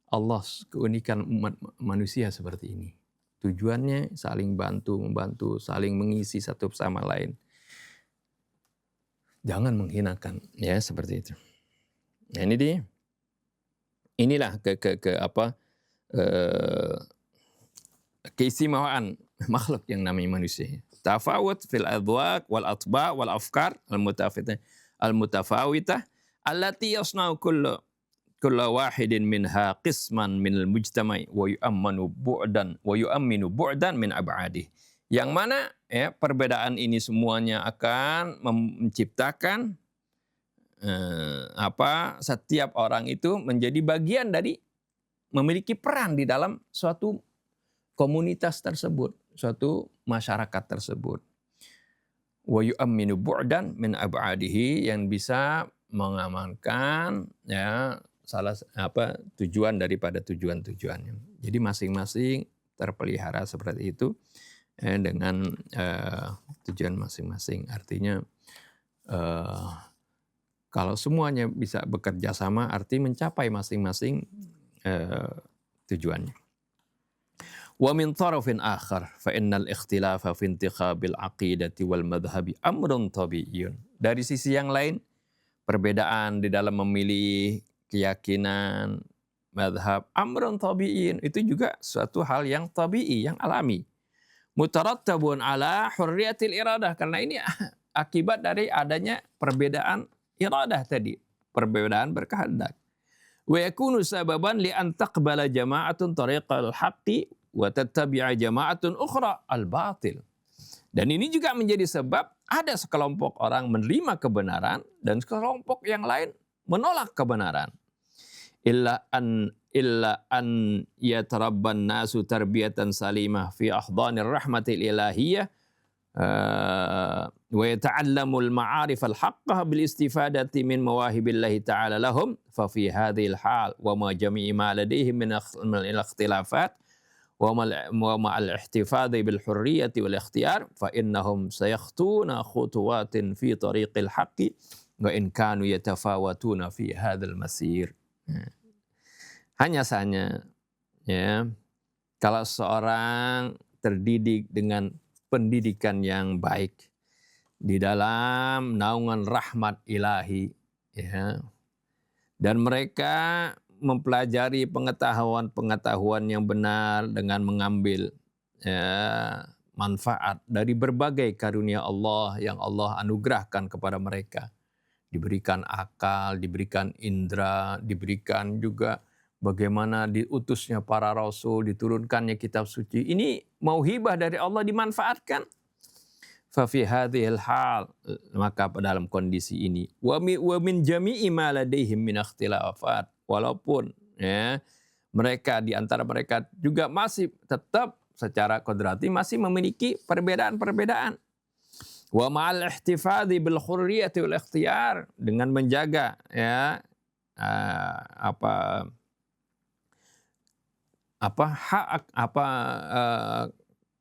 Allah, keunikan umat manusia seperti ini. Tujuannya saling membantu, saling mengisi satu sama lain. Jangan menghinakan, ya seperti itu. Nah inilah keistimewaan makhluk yang namanya manusia. Tafawut fil adwaq wal atba' wal afkar al mutafawitah allati yasna'u kullu wahidin minha qisman minal mujtama'i wa yu'amminu bu'dan min ab'adih. Yang mana ya perbedaan ini semuanya akan menciptakan setiap orang itu menjadi bagian dari memiliki peran di dalam suatu komunitas tersebut, suatu masyarakat tersebut. Wa yu'amminu bu'dan min ab'adihi, yang bisa mengamankan ya tujuan daripada tujuan-tujuannya. Jadi masing-masing terpelihara seperti itu dengan tujuan masing-masing. Artinya kalau semuanya bisa bekerja sama, arti mencapai masing-masing tujuannya. Wa min tarafin akhar fa innal ikhtilafa fi intikhabil aqidati wal madhhabi amrun tabi'iyyun. Dari sisi yang lain, perbedaan di dalam memilih keyakinan, madhab, amrun tabi'iyyun, itu juga suatu hal yang tabi'i, yang alami. Mutarattabun ala hurriyatil iradah, karena ini akibat dari adanya perbedaan iradah tadi, perbedaan berkehendak. Wa yakunu sababan li an taqbala jama'atun tariqal haqqi wa tattabi'a jama'atun ukhra al-batil. Dan ini juga menjadi sebab ada sekelompok orang menerima kebenaran dan sekelompok yang lain menolak kebenaran. Illa an yatarabban nasu tarbiyatan salimah fi ahdhanir rahmatil ilahiyyah wa yata'allamul ma'arif al-haqqah bil istifadati min mawahibillahi ta'ala lahum fa fi hadhil hal wa ma jami'i ma ladayhim min al-ikhtilafat wa ma'al ihtifadhi bil hurriyati wal ikhtiyar fa innahum sayakhtuna khutuwatin fi tariqil haqqi wa in kanu yatafawatuna fi hadzal masir. Hanya saja ya, kalau seorang terdidik dengan pendidikan yang baik di dalam naungan rahmat ilahi ya, dan mereka mempelajari pengetahuan yang benar dengan mengambil ya, manfaat dari berbagai karunia Allah yang Allah anugerahkan kepada mereka. Diberikan akal, diberikan indera, diberikan juga bagaimana diutusnya para rasul, diturunkannya kitab suci. Ini mauhibah dari Allah dimanfaatkan. Fa fi hadhil hal, maka dalam kondisi ini wa min jami'i ma ladaihim min ikhtilafat, walaupun ya mereka di antara mereka juga masih tetap secara kodrati masih memiliki perbedaan-perbedaan. Wa ma'al ihtifadhi bil hurriyati wal ikhtiyar, dengan menjaga ya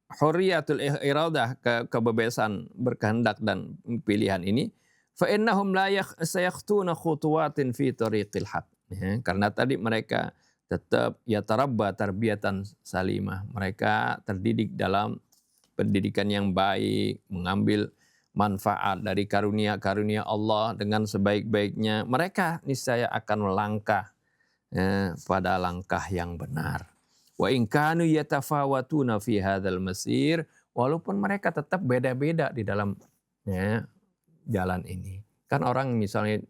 hurriyatul iradah, kebebasan berkehendak dan pilihan ini, fa innahum la sayakhtuna khutuwatin fi tariqil haq, ya, karena tadi mereka tetap yatarabba tarbiyatan salimah, mereka terdidik dalam pendidikan yang baik, mengambil manfaat dari karunia-karunia Allah dengan sebaik-baiknya, mereka niscaya akan melangkah pada langkah yang benar. Wa in kanu yatafawatuna fi hadzal masir, walaupun mereka tetap beda-beda di dalam jalan ini. Kan orang misalnya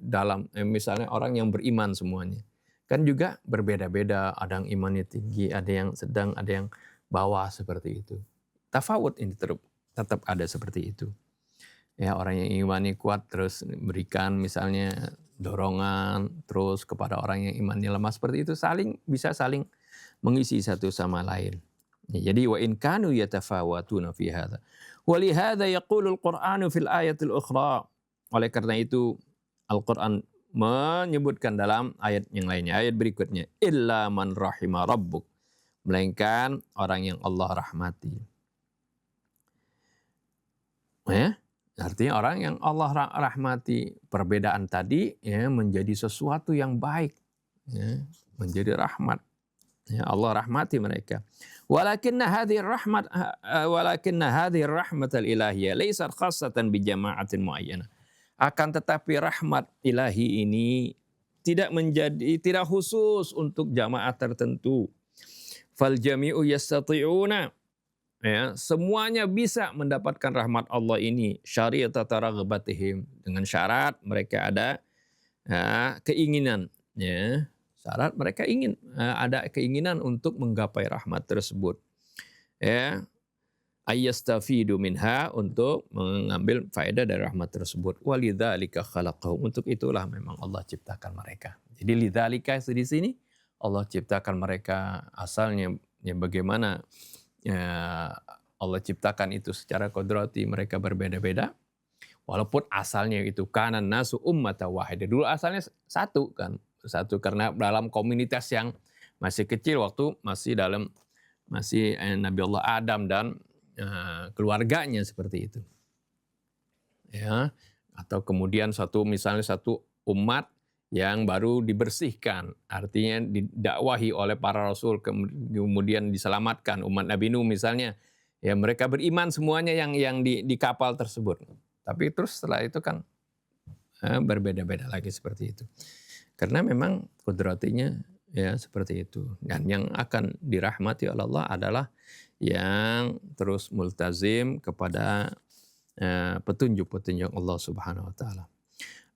misalnya orang yang beriman semuanya, kan juga berbeda-beda, ada yang imannya tinggi, ada yang sedang, ada yang bawah seperti itu. Tafawut ini tetap ada seperti itu. Ya, orang yang imannya kuat terus berikan misalnya dorongan terus kepada orang yang imannya lemah, seperti itu bisa saling mengisi satu sama lain. Ya, jadi wa in kanu yatafawatuna fi hadza. Wa li hadza yaqulu al-Qur'anu fil ayatil ukhra. Oleh karena itu Al-Qur'an menyebutkan dalam ayat yang lainnya, ayat berikutnya, illa man rahima rabbuk, melainkan orang yang Allah rahmati. Ya, artinya orang yang Allah rahmati, perbedaan tadi menjadi sesuatu yang baik, menjadi rahmat. Ya, Allah rahmati mereka. Walakinna hadhihi rahmatal ilahiyah laysat khassatan bi jama'atin muayyanah. Akan tetapi rahmat ilahi ini tidak khusus untuk jamaah tertentu. Fal jami'u yastati'una, semuanya bisa mendapatkan rahmat Allah ini, syariat taraghabatihim, dengan syarat mereka ada keinginan, syarat mereka ada keinginan untuk menggapai rahmat tersebut, ayyastafidu minha, untuk mengambil faedah dari rahmat tersebut. Walidzalika khalaqahum, untuk itulah memang Allah ciptakan mereka. Jadi lidzalika di sini Allah ciptakan mereka, asalnya bagaimana Allah ciptakan itu secara kodrati, mereka berbeda-beda. Walaupun asalnya itu kanan nasu ummatan wahidah. Dulu asalnya satu karena dalam komunitas yang masih kecil, waktu masih Nabi Allah Adam dan keluarganya seperti itu. Ya, atau kemudian misalnya satu umat yang baru dibersihkan, artinya didakwahi oleh para rasul, kemudian diselamatkan, umat Nabi Nuh misalnya, ya mereka beriman semuanya yang di kapal tersebut. Tapi terus setelah itu kan berbeda-beda lagi seperti itu. Karena memang kudratinya ya seperti itu. Dan yang akan dirahmati oleh Allah adalah yang terus multazim kepada petunjuk-petunjuk Allah Subhanahu wa taala.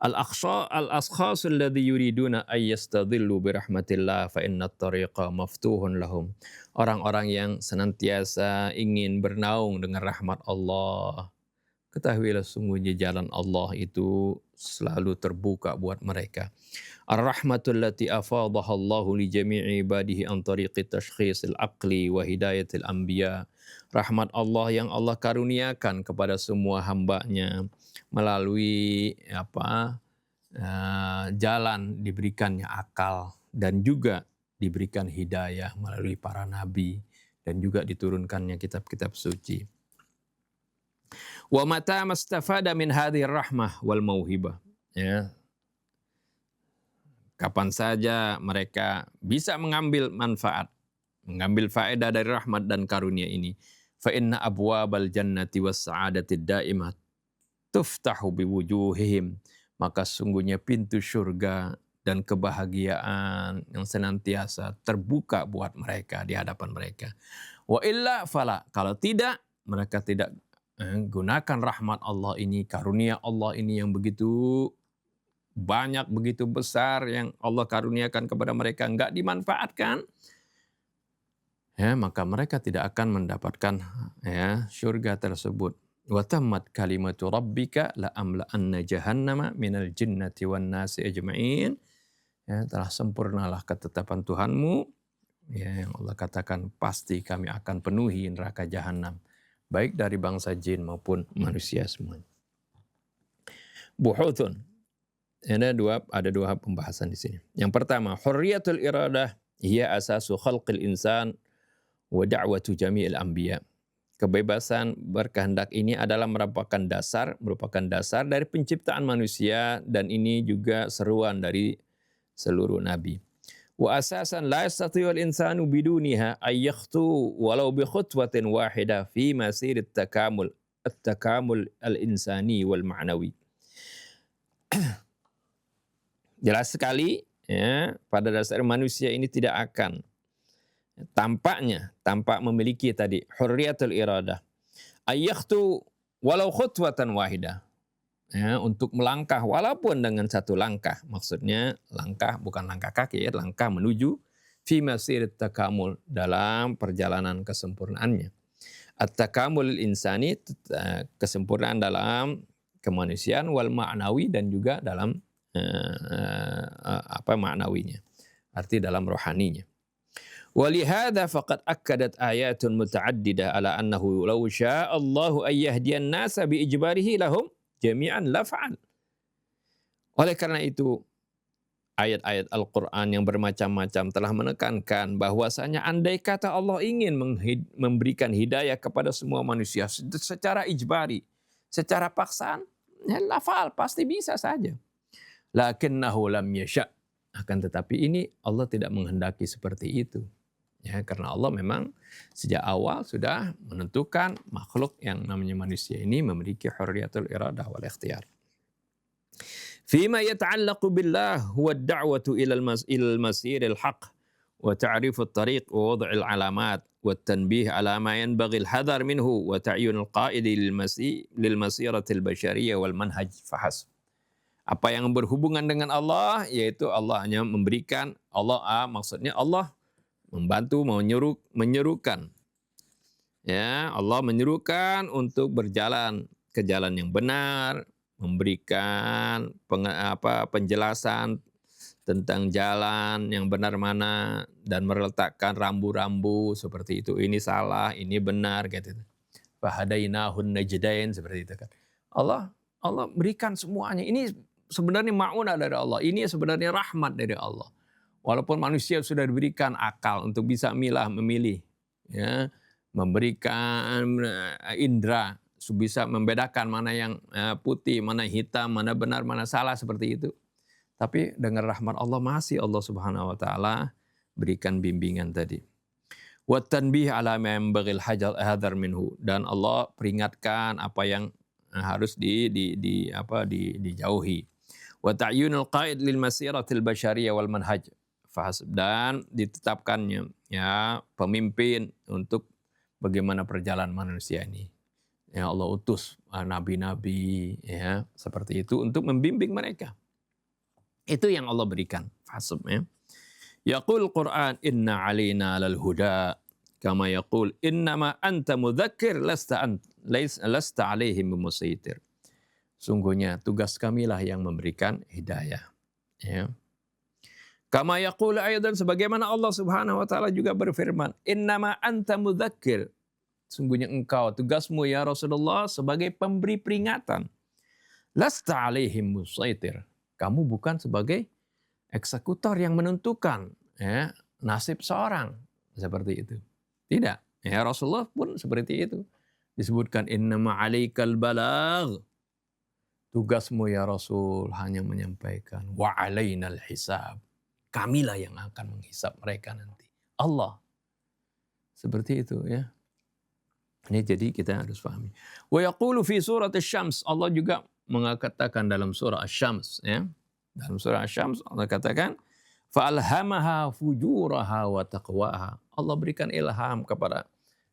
Al-ashkhas alladhi yuriduna ay yastadhillu bi rahmatillah fa inna at-tariqa maftuhun lahum. Orang-orang yang senantiasa ingin bernaung dengan rahmat Allah, ketahuilah sungguhnya jalan Allah itu selalu terbuka buat mereka. Ar-rahmatul lati afadaha Allahu li jami'i ibadihi an tariqi tashkhisil aqli wa hidayatil anbiya. Rahmat Allah yang Allah karuniakan kepada semua hambanya melalui jalan diberikannya akal, dan juga diberikan hidayah melalui para nabi, dan juga diturunkannya kitab-kitab suci. Wa mata mastafada min hadhihi rahmah wal mauhibah, kapan saja mereka bisa mengambil manfaat, mengambil faedah dari rahmat dan karunia ini, fa inna abwabal jannati was sa'adatid daimah tuftahu biwujuhihim, maka sungguhnya pintu surga dan kebahagiaan yang senantiasa terbuka buat mereka di hadapan mereka. Wa illa fala, kalau tidak, mereka tidak gunakan rahmat Allah ini, karunia Allah ini yang begitu banyak, begitu besar yang Allah karuniakan kepada mereka, enggak dimanfaatkan, maka mereka tidak akan mendapatkan surga tersebut. Wa tammat kalimatu rabbika la amla'anna jahannama minal jinnati wan nasi ajma'in. Telah sempurnalah ketetapan Tuhanmu, yang Allah katakan, pasti kami akan penuhi neraka jahanam, baik dari bangsa jin maupun manusia semuanya. Buhutun. Ada dua pembahasan di sini. Yang pertama, hurriyatul iradah hiya asasu khalqil insan wa da'watu jami'il anbiya. Kebebasan berkehendak ini adalah merupakan dasar dari penciptaan manusia, dan ini juga seruan dari seluruh nabi. Wa asasan la yastati'ul insanu biduniha ay yakhtu walau bi khutwatin wahidah fi masirit takamul at-takamul al-insani wal ma'nawi. Jelas sekali ya, pada dasar manusia ini tidak akan tampak memiliki tadi hurriyatul iradah. Ayakhtu walau khutwatan wahidah. Ya, untuk melangkah walaupun dengan satu langkah. Maksudnya langkah bukan langkah kaki ya, langkah menuju fi masirit takamul, dalam perjalanan kesempurnaannya. At-takamul insani, kesempurnaan dalam kemanusiaan, wal ma'nawi, dan juga dalam maknawinya, arti dalam rohaninya. Walihada faqad akkadat ayatun muta'addidah ala annahu law syaa Allahu an yahdiyan nasa bi ijbarihi lahum jami'an la fa'al. Oleh karena itu ayat-ayat Al-Quran yang bermacam-macam telah menekankan bahwasanya andai kata Allah ingin memberikan hidayah kepada semua manusia secara ijbari, secara paksaan, ya la fa'al, pasti bisa saja. Lakinnahu lam yasha', akan tetapi ini Allah tidak menghendaki seperti itu. Ya, karena Allah memang sejak awal sudah menentukan makhluk yang namanya manusia ini memiliki hurriyatul iradah wal ikhtiyar. Fima yata'allaqu billah huwa ad-da'watu ila al-masir al-haq wa ta'rifu at-tariq wa wad' al-alamat wa at-tanbih ala ma yanbaghi al-hadar minhu wa ta'yun al-qa'id lil masirati al-bashariyah wal manhaj fahasb. Apa yang berhubungan dengan Allah, yaitu Allah hanya memberikan, maksudnya Allah membantu, menyerukan. Ya, Allah menyerukan untuk berjalan ke jalan yang benar, memberikan penjelasan tentang jalan yang benar mana, dan meletakkan rambu-rambu seperti itu. Ini salah, ini benar, gitu. Fahadainahun najdain, seperti itu kan. Allah berikan semuanya. Ini sebenarnya ma'unah dari Allah. Ini sebenarnya rahmat dari Allah. Walaupun manusia sudah diberikan akal untuk bisa memilih, ya, memberikan indera, bisa membedakan mana yang putih, mana hitam, mana benar, mana salah, seperti itu. Tapi dengan rahmat Allah masih Allah Subhanahu wa taala berikan bimbingan tadi. Wa tanbih ala ma yanbaghil hadar minhu, dan Allah peringatkan apa yang harus dijauhi. Wa ta'yunul qa'id lil masiratil basyariyah wal manhaj fahasb, dan ditetapkannya ya pemimpin untuk bagaimana perjalanan manusia ini. Ya, Allah utus nabi-nabi ya seperti itu untuk membimbing mereka. Itu yang Allah berikan. Fahasb ya. Yaqul Quran inna alaina lal huda kama yaqul innama anta mudzakkir lasta alaihim bimusaitir. Sungguhnya tugas kamilah yang memberikan hidayah. Ya. Kama yaqulu aidan, sebagaimana Allah Subhanahu wa taala juga berfirman, innama anta mudzakkir. Sungguhnya engkau, tugasmu ya Rasulullah sebagai pemberi peringatan. Lasta alaihim musaitir. Kamu bukan sebagai eksekutor yang menentukan ya, nasib seorang seperti itu. Tidak. Ya, Rasulullah pun seperti itu. Disebutkan innama alaikal balagh. Tugasmu ya Rasul hanya menyampaikan. Wa alainal hisab. Kamilah yang akan menghisab mereka nanti. Allah. Seperti itu ya. Ini jadi kita harus pahami. Wa yaqulu fi surat asy-syams. Allah juga mengatakan dalam surah asy-syams ya. Dalam surah asy-syams Allah katakan fa'alhamaha fujuraha wa taqwaha. Allah berikan ilham kepada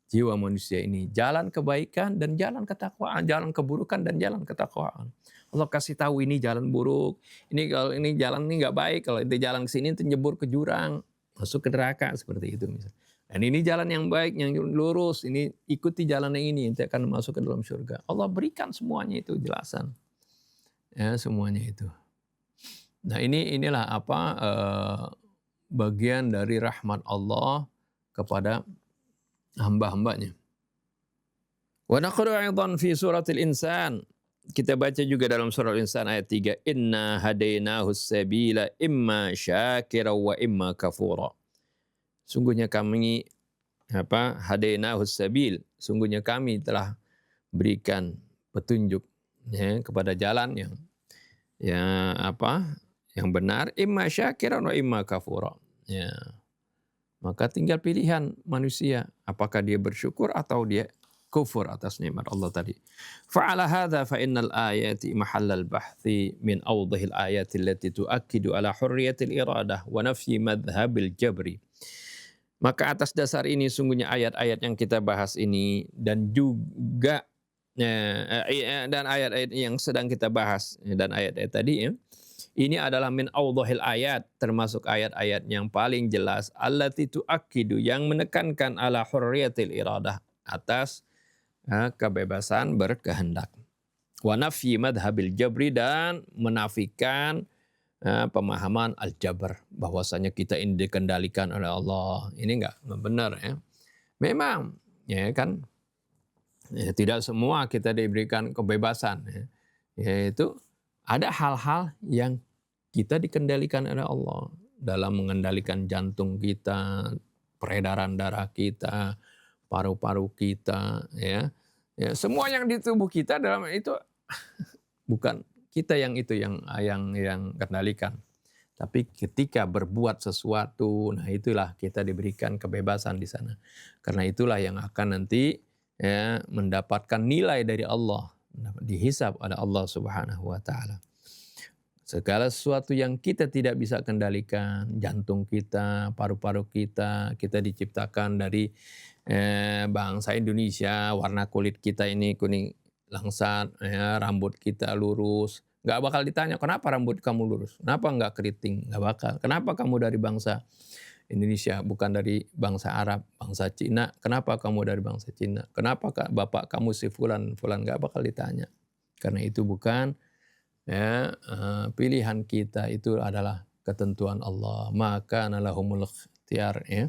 jiwa manusia ini jalan kebaikan dan jalan ketakwaan, jalan keburukan dan jalan ketakwaan. Allah kasih tahu ini jalan buruk, ini kalau ini jalan ini nggak baik, kalau itu jalan ke sini nyebur ke jurang, masuk ke neraka, seperti itu misalnya. Dan ini jalan yang baik, yang lurus, ini ikuti jalan yang ini, nanti akan masuk ke dalam surga. Allah berikan semuanya itu jelasan, ya semuanya itu. Nah inilah bagian dari rahmat Allah kepada hamba-hambanya. Wa naqra'u aidan fi suratil insan. Kita baca juga dalam surah Al-Insan ayat 3. Inna hadainahu sabila imma syakira wa imma kafura. Sungguhnya kami hadainahu sabil. Sungguhnya kami telah berikan petunjuk ya, kepada jalan yang benar, imma syakira wa imma kafura. Ya. Maka tinggal pilihan manusia, apakah dia bersyukur atau dia kufur atas nikmat Allah tadi. Fa'ala hadza fa innal ayati mahallal bahthi min awdhil ayati allati tu'akkidu ala hurriyatil iradah wa nafyi madhhabil jabri. Maka atas dasar ini sungguhnya ayat-ayat yang kita bahas ini dan juga dan ayat-ayat yang sedang kita bahas dan ayat-ayat tadi ya, ini adalah min awdhil ayat, termasuk ayat-ayat yang paling jelas allati tu'akkidu, yang menekankan ala hurriyatil iradah, atas kebebasan berkehendak. Wa nafyi madhabil jabri, dan menafikan pemahaman al-jabr, bahwasanya kita ini dikendalikan oleh Allah. Ini enggak benar ya. Memang ya kan, ya, tidak semua kita diberikan kebebasan ya. Yaitu ada hal-hal yang kita dikendalikan oleh Allah dalam mengendalikan jantung kita, peredaran darah kita, paru-paru kita ya. Ya, semua yang di tubuh kita dalam itu bukan kita yang kendalikan. Tapi ketika berbuat sesuatu, nah itulah kita diberikan kebebasan di sana. Karena itulah yang akan nanti ya, mendapatkan nilai dari Allah, dihisab oleh Allah Subhanahu wa taala. Segala sesuatu yang kita tidak bisa kendalikan, jantung kita, paru-paru kita diciptakan dari bangsa Indonesia, warna kulit kita ini kuning langsat, ya, rambut kita lurus. Nggak bakal ditanya, kenapa rambut kamu lurus? Kenapa nggak keriting? Nggak bakal. Kenapa kamu dari bangsa Indonesia, bukan dari bangsa Arab, bangsa Cina? Kenapa kamu dari bangsa Cina? Kenapa bapak kamu si fulan? Nggak bakal ditanya. Karena itu bukan ya, pilihan kita, itu adalah ketentuan Allah. Maka nalahumul ikhtiyar ya.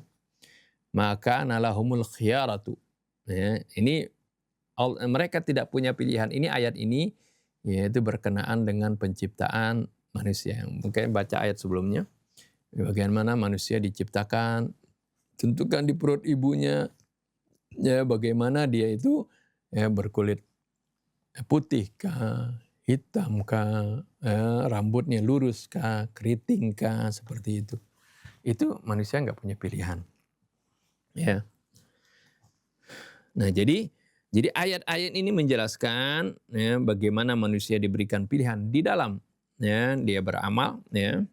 Maka nalahumul khiyaratu. Ya, ini mereka tidak punya pilihan. Ini ayat ini yaitu berkenaan dengan penciptaan manusia. Mungkin baca ayat sebelumnya. Bagaimana manusia diciptakan, tentukan di perut ibunya. Ya, bagaimana dia itu ya, berkulit putih kah, hitam kah, rambutnya lurus kah, keriting kah, seperti itu. Itu manusia nggak punya pilihan. Ya. Nah, jadi ayat-ayat ini menjelaskan ya, bagaimana manusia diberikan pilihan di dalam ya, dia beramal ya,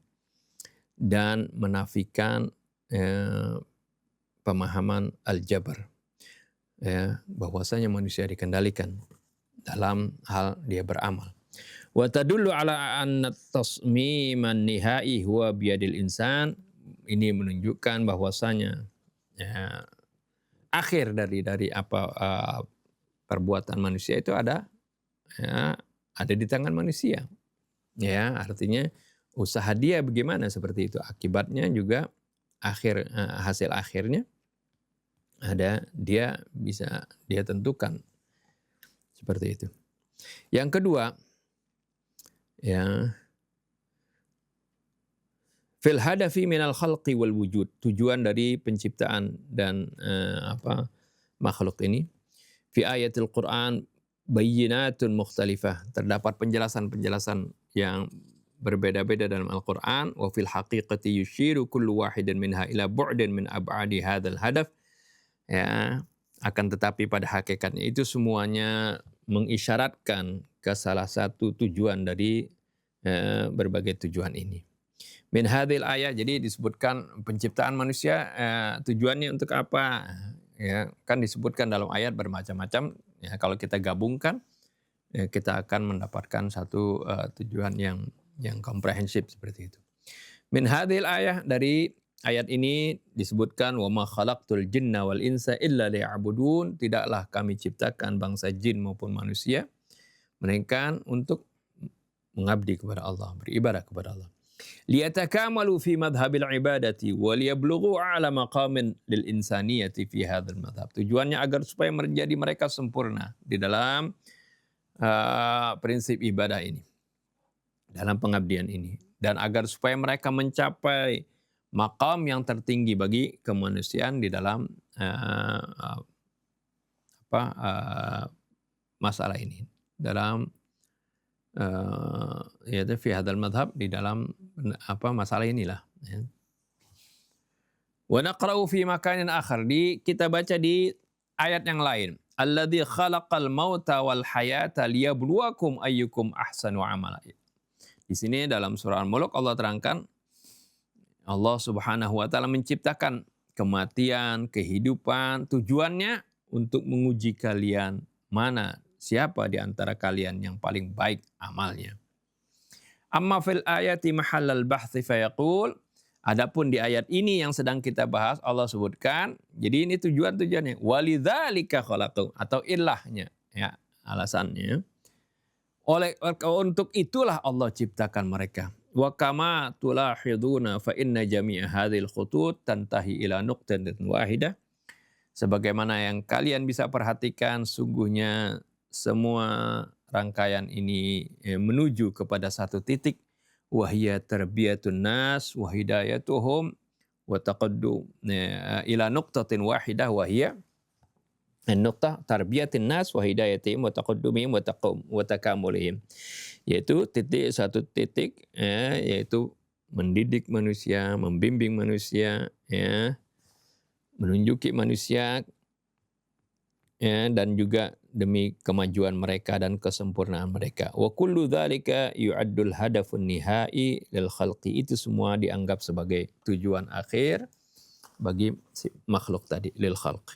dan menafikan pemahaman al-jabr ya, bahwasanya manusia dikendalikan dalam hal dia beramal. Wa tadullu ala anna tasmiman nihai huwa biyadil insan. Ini menunjukkan bahwasanya ya, akhir dari apa perbuatan manusia itu ada di tangan manusia. Ya, artinya usaha dia bagaimana seperti itu. Akibatnya juga hasil akhirnya dia tentukan seperti itu. Yang kedua, ya, fil hadafi minal khalqi wal wujud, tujuan dari penciptaan dan makhluk ini. Fi ayatil Quran bayyinatun mukhtalifah, terdapat penjelasan-penjelasan yang berbeda-beda dalam Al-Quran. Wa fil haqiqati yushiru kullu wahidin minha ila bu'din min ab'adi hadzal hadaf. Ya, akan tetapi pada hakikatnya itu semuanya mengisyaratkan ke salah satu tujuan dari berbagai tujuan ini. Min hadhil ayat, jadi disebutkan penciptaan manusia tujuannya untuk apa? Ya, kan disebutkan dalam ayat bermacam-macam. Ya, kalau kita gabungkan, ya, kita akan mendapatkan satu tujuan yang komprehensif seperti itu. Min hadhil ayat, dari ayat ini disebutkan wa ma khalaqtul jinna wal insa illa liya'budun, tidaklah kami ciptakan bangsa jin maupun manusia melainkan untuk mengabdi kepada Allah, beribadah kepada Allah. Liyatakamalu fi madhabil ibadati wa liyablughu a'la maqamin lil insaniyati fi hadzal madhab. Tujuannya agar supaya menjadi mereka sempurna di dalam prinsip ibadah ini, dalam pengabdian ini, dan agar supaya mereka mencapai maqam yang tertinggi bagi kemanusiaan di dalam masalah ini, dalam yaitu fi hadzal madhab, di dalam masalah inilah ya. Wa naqra'u fi makanin akhar, kita baca di ayat yang lain. alladzi khalaqal mauta wal hayata liyabluwakum ayyukum ahsanu amala. Di sini dalam surah Al-Mulk Allah terangkan Allah Subhanahu wa taala menciptakan kematian, kehidupan, tujuannya untuk menguji kalian siapa di antara kalian yang paling baik amalnya. Amma fil ayati mahallal bahthi fayaqul. Adapun di ayat ini yang sedang kita bahas Allah sebutkan, jadi ini tujuannya walidzalika khalaqakum atau ilahnya ya, alasannya. Untuk itulah Allah ciptakan mereka. Wa kama tulahiduna fa inna jami'a hadhil khutut tantahi ila nuqtatin wahidah. Sebagaimana yang kalian bisa perhatikan, sungguhnya semua rangkaian ini menuju kepada satu titik. Wahiyya tarbiyatun nas wa hidayatuhum wa taqaddum ila nuqtatin wahidah wahiyya an-nuqtah tarbiyatin nas wa hidayatihim wa taqaddumihim wa takamulihim, yaitu satu titik yaitu mendidik manusia, membimbing manusia ya, menunjuki manusia ya, dan juga demi kemajuan mereka dan kesempurnaan mereka. Wa kullu dzalika yu'addul hadafun nihai lil khalqi. Itu semua dianggap sebagai tujuan akhir bagi makhluk tadi, lil khalq.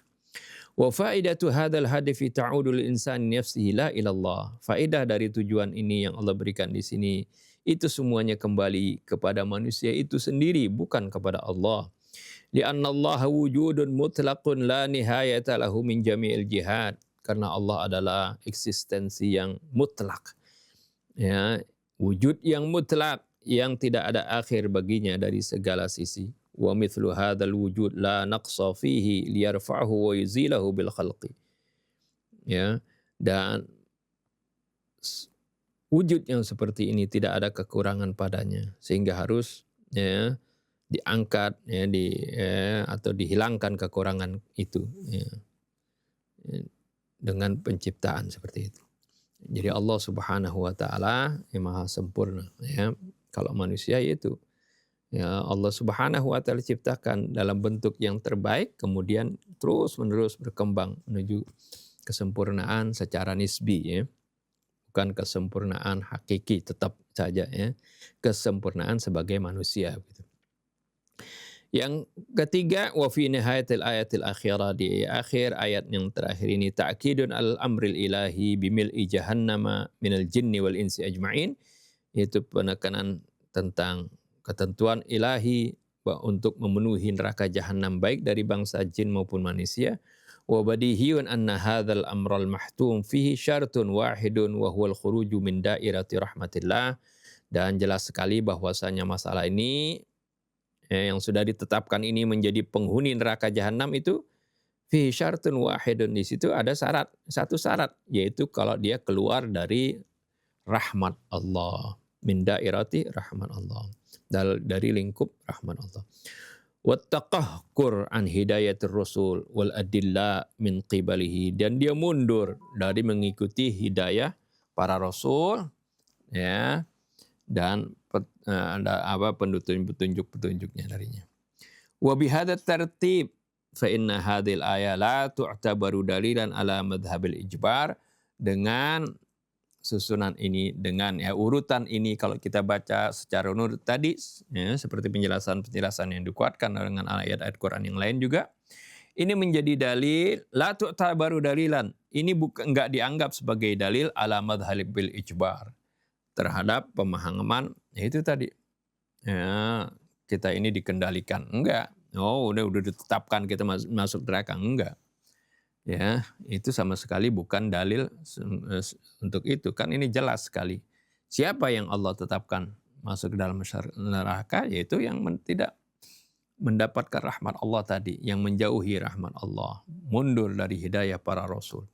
Wa faidatu hadzal hadafi ta'udu lil insani nafsihi la ilallah. Faedah dari tujuan ini yang Allah berikan di sini itu semuanya kembali kepada manusia itu sendiri, bukan kepada Allah. Li'anna Allah wujudun mutlaqun la nihayata lahu min jami'il jihad. Karena Allah adalah eksistensi yang mutlak. Ya, wujud yang mutlak yang tidak ada akhir baginya dari segala sisi. Wa mithlu hadzal wujud la naqsa fihi liyarfa'ahu wa yuzilahu bil khalqi. Ya, dan wujud yang seperti ini tidak ada kekurangan padanya sehingga harus ya diangkat ya, atau dihilangkan kekurangan itu ya, dengan penciptaan seperti itu. Jadi Allah Subhanahu wa taala yang maha sempurna ya. Kalau manusia itu ya Allah Subhanahu wa taala ciptakan dalam bentuk yang terbaik, kemudian terus-menerus berkembang menuju kesempurnaan secara nisbi ya. Bukan kesempurnaan hakiki, tetap saja ya. Kesempurnaan sebagai manusia gitu. Yang ketiga, wa fi nihayatil ayatil akhirah, di akhir ayat yang terakhir ini ta'kidun al-amril ilahi bimil'i jahannama minal jinni wal insi ajma'in, yaitu penekanan tentang ketentuan ilahi untuk memenuhi neraka jahanam baik dari bangsa jin maupun manusia. Wa badihiyun anna hadzal amral mahtum fihi syartun wahidun wa huwal khuruju min dairati rahmatillah, dan jelas sekali bahwasanya masalah ini yang sudah ditetapkan ini menjadi penghuni neraka jahanam itu fi syartun wahidun, di situ ada satu syarat, yaitu kalau dia keluar dari rahmat Allah, min dairati rahmat Allah, dari lingkup rahmat Allah. Wattaqahkur an hidayatir rasul wal adilla min qibalihi, dan dia mundur dari mengikuti hidayah para rasul ya, dan ada petunjuk-petunjuknya darinya. Wa bihadat tartib fa inna hadhil ayat la tu'tabaru dalilan ala madhhabil ijbar. Dengan susunan ini, dengan ya urutan ini, kalau kita baca secara urut tadi ya, seperti penjelasan yang dikuatkan dengan ayat-ayat Quran yang lain juga, ini menjadi dalil la tu'tabaru dalilan. Ini enggak dianggap sebagai dalil ala madhhabil ijbar, terhadap pemahaman itu tadi ya, kita ini dikendalikan, enggak, udah ditetapkan kita masuk neraka, enggak ya, itu sama sekali bukan dalil untuk itu. Kan ini jelas sekali siapa yang Allah tetapkan masuk ke dalam neraka, yaitu yang tidak mendapatkan rahmat Allah tadi, yang menjauhi rahmat Allah, mundur dari hidayah para rasul.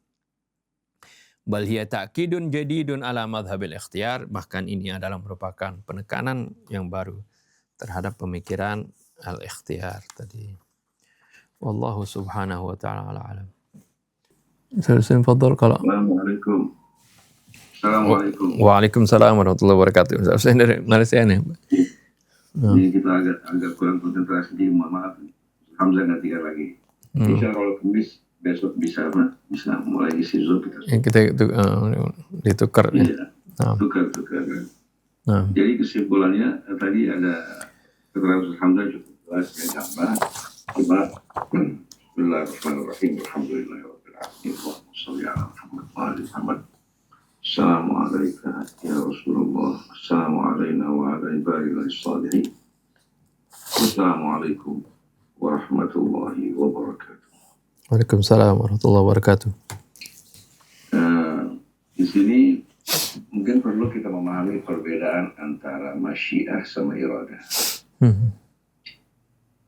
Bal hiya ta'kidun jadidun ala madhhabil ikhtiyar, bahkan ini adalah merupakan penekanan yang baru terhadap pemikiran al-ikhtiyar tadi. Wallahu subhanahu wa ta'ala alam. Ustaz Fadl, kalau Assalamualaikum. Assalamualaikum. Waalaikumsalam warahmatullahi wabarakatuh. Ustaz dari Malaysia nih. Ini kita agak kurang konsentrasi, jadi mohon maaf. Hamzah nggak tinggal lagi. Insya Allah kalau Kamis besok bisa mulai isi Zoom kita. Kita ditukar ya. Iya, tukar. Nah. Jadi kesimpulannya tadi ada keterangan Hamzah cukup jelas ya, gambar. Coba Bismillahirrahmanirrahim. Alhamdulillahirabbil alamin. Allahumma shalli ala Muhammad wa ali Muhammad. Assalamualaikum ya Rasulullah. Assalamualaikum wa ala ibadillahi sholihin. Assalamualaikum warahmatullahi wabarakatuh. Waalaikumsalam warahmatullahi wabarakatuh. Di sini mungkin perlu kita memahami perbedaan antara masyiah sama iradah.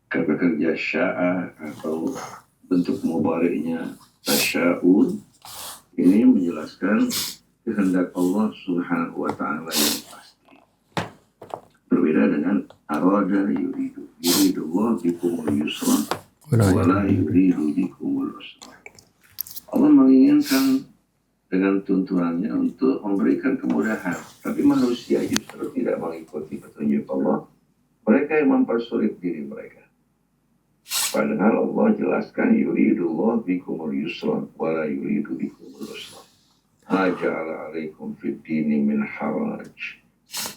Kata kerja sya'a atau bentuk mubaraknya tasya'un ini menjelaskan kehendak Allah Subhanahu wa ta'ala yang pasti. Berbeda dengan arada yuridu. Yuridullah bikumul yusra wala yuridu bikumul usra. Allah menginginkan dengan tuntunannya untuk memberikan kemudahan, tapi manusia justru tidak mengikuti petunjuk Allah. Mereka yang mempersulit diri mereka. Padahal Allah jelaskan yuridullah bikumul yusra wala yuridu bikumul usra. Aja'ala alaikum fid dini min haraj.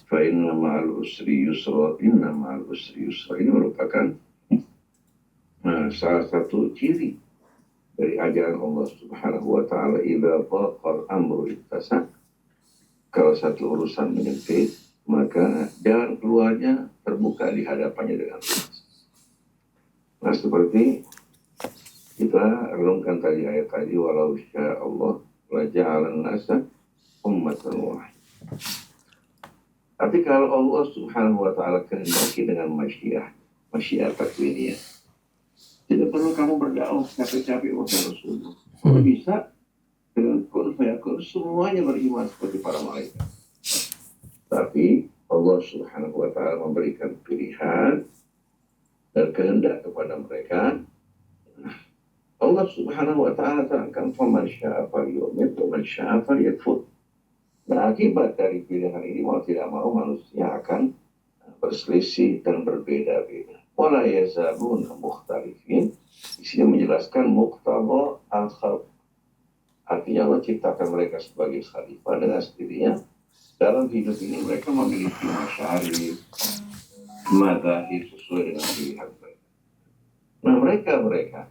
Fa inna ma'al usri yusra, inna ma'al usri yusra. Ini merupakan salah satu ciri dari ajaran Allah Subhanahu wa ta'ala. Idza dhaqal amru ittasak. Kalau satu urusan menyempit, maka jalan keluarnya terbuka di hadapannya dengan luas. Nah, seperti kita renungkan tadi ayat tadi, walau sya Allah la ja'alan nasa ummatan wahidah. Tapi kalau Allah Subhanahu wa ta'ala kehendaki dengan masyiah takwiniyah, tidak perlu kamu berdakwah capek-capek wahai Rasulullah. Kalau bisa dengan kun fayakun semuanya beriman seperti para malaikat. Tapi Allah Subhanahu wa ta'ala memberikan pilihan dan kehendak kepada mereka. Allah Subhanahu wa ta'ala terangkan faman syaa falyu'min wa man syaa falyakfur. Nah, akibat dari pilihan ini mau tidak mau manusia akan berselisih dan berbeda-beda. Wala yazaluna mukhtalifin. Di sini menjelaskan muqtada al-khalq. Artinya Allah ciptakan mereka sebagai khalifah dengan sendirinya. Dalam hidup ini mereka memiliki masyarakat, madzhab sesuai dengan pilihan mereka. Nah, mereka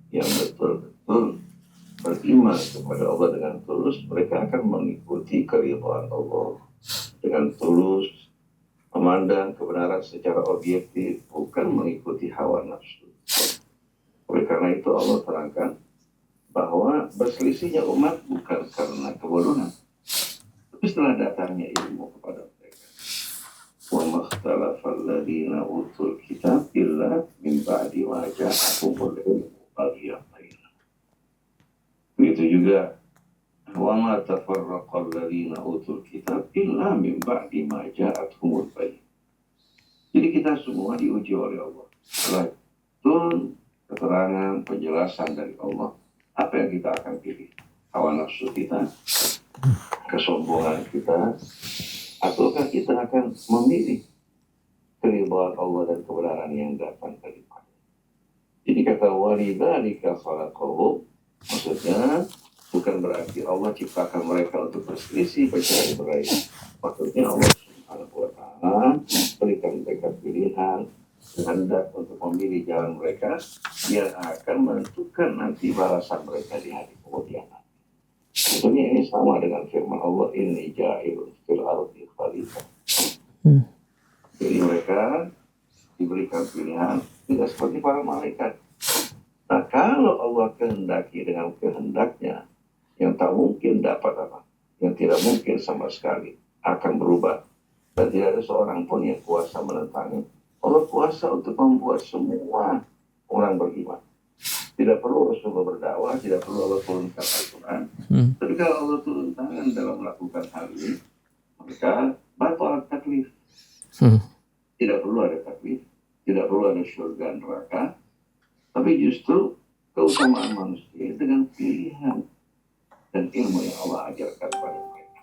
yang betul-betul beriman kepada Allah dengan tulus, mereka akan mengikuti keridhaan Allah dengan tulus, memandang kebenaran secara objektif, bukan mengikuti hawa nafsu. Oleh karena itu Allah terangkan bahwa berselisihnya umat bukan karena kebodohan, tapi setelah datangnya ilmu kepada mereka. Wa makhtalafa alladziina utul kitab illa min ba'di ma ja'ahumul ilmu baghyan bainahum. Begitu juga wa ma tafarraqa alladziina utul kitab illa min ba'di ma ja'ahumul bayyinah. Jadi kita semua diuji oleh Allah. Setelah turun keterangan, penjelasan dari Allah, apa yang kita akan pilih? Hawa nafsu kita, kesombongan kita, ataukah kita akan memilih keridhaan Allah dan kebenaran yang datang daripada. Jadi kata walidzalika khalaqahum, maksudnya bukan berarti Allah ciptakan mereka untuk berselisih, bercerai-berai. Maksudnya Allah Subhanahu wa ta'ala berikan mereka pilihan, kehendak untuk memilih jalan mereka yang akan menentukan nanti balasan mereka di hari kemudian. Tentunya ini sama dengan firman Allah, inni ja'ilun fil ardi khalifah. Jadi mereka diberikan pilihan tidak seperti para malaikat. Nah, kalau Allah kehendaki dengan kehendaknya yang tak mungkin dapat apa, yang tidak mungkin sama sekali akan berubah, dan tidak ada seorang pun yang kuasa menentangnya. Allah kuasa untuk membuat semua orang beriman. Tidak perlu Rasulullah berdakwah, tidak perlu Allah turunkan Al-Quran. Tapi kalau Allah turun tangan dalam melakukan hal ini, maka batal taklif. Tidak perlu ada taklif, tidak perlu ada surga neraka, tapi justru keutamaan manusia dengan pilihan dan ilmu yang Allah ajarkan pada mereka.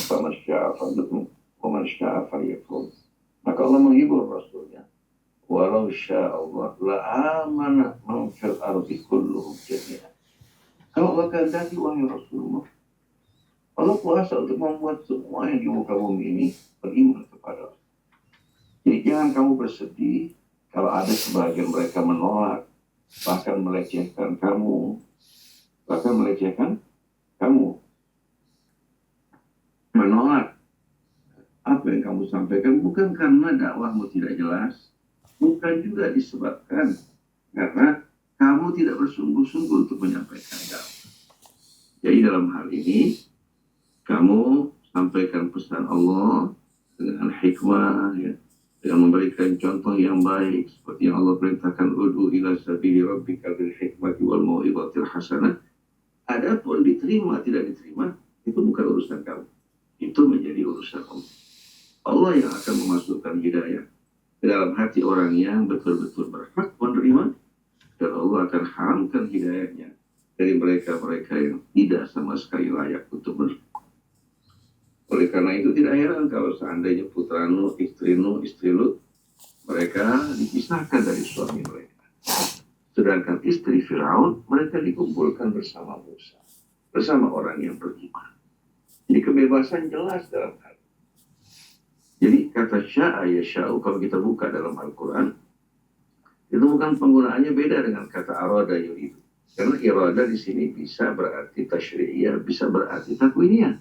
Faman syaa falyu'min wa man syaa falyakfur. Maka Allah menghibur Rasulnya. Walau syaa Allah la amana man fil ardi kulluhum jami'an. Kalau Allah kehendaki, wahai Rasulullah, Allah kuasa untuk membuat semua yang di muka bumi ini beriman kepada Allah. Jadi jangan kamu bersedih kalau ada sebagian mereka menolak, bahkan melecehkan kamu, menolak apa yang kamu sampaikan, bukan karena dakwahmu tidak jelas, bukan juga disebabkan karena kamu tidak bersungguh-sungguh untuk menyampaikan dakwah. Jadi dalam hal ini, kamu sampaikan pesan Allah dengan hikmah, ya, dengan memberikan contoh yang baik, seperti yang Allah perintahkan, ud'u ila sabili rabbika bil hikmati wal mau'izatil hasanah. Adapun diterima tidak diterima, itu bukan urusan kamu. Itu menjadi urusan Allah. Allah yang akan memasukkan hidayah ke dalam hati orang yang betul-betul berhak menerima, dan Allah akan haramkan hidayahnya dari mereka-mereka yang tidak sama sekali layak untuk menerima. Oleh karena itu tidak heran kalau seandainya putranu, istri Lut, mereka dipisahkan dari suami mereka. Sedangkan istri Firaun, mereka dikumpulkan bersama Musa, bersama orang yang beriman. Jadi kebebasan jelas dalam hal. Jadi kata sya'a yasha'u, kalau kita buka dalam Al-Quran, itu bukan penggunaannya beda dengan kata arada yuridu. Karena irada di sini bisa berarti tasyri'iyah, bisa berarti takwiniyah.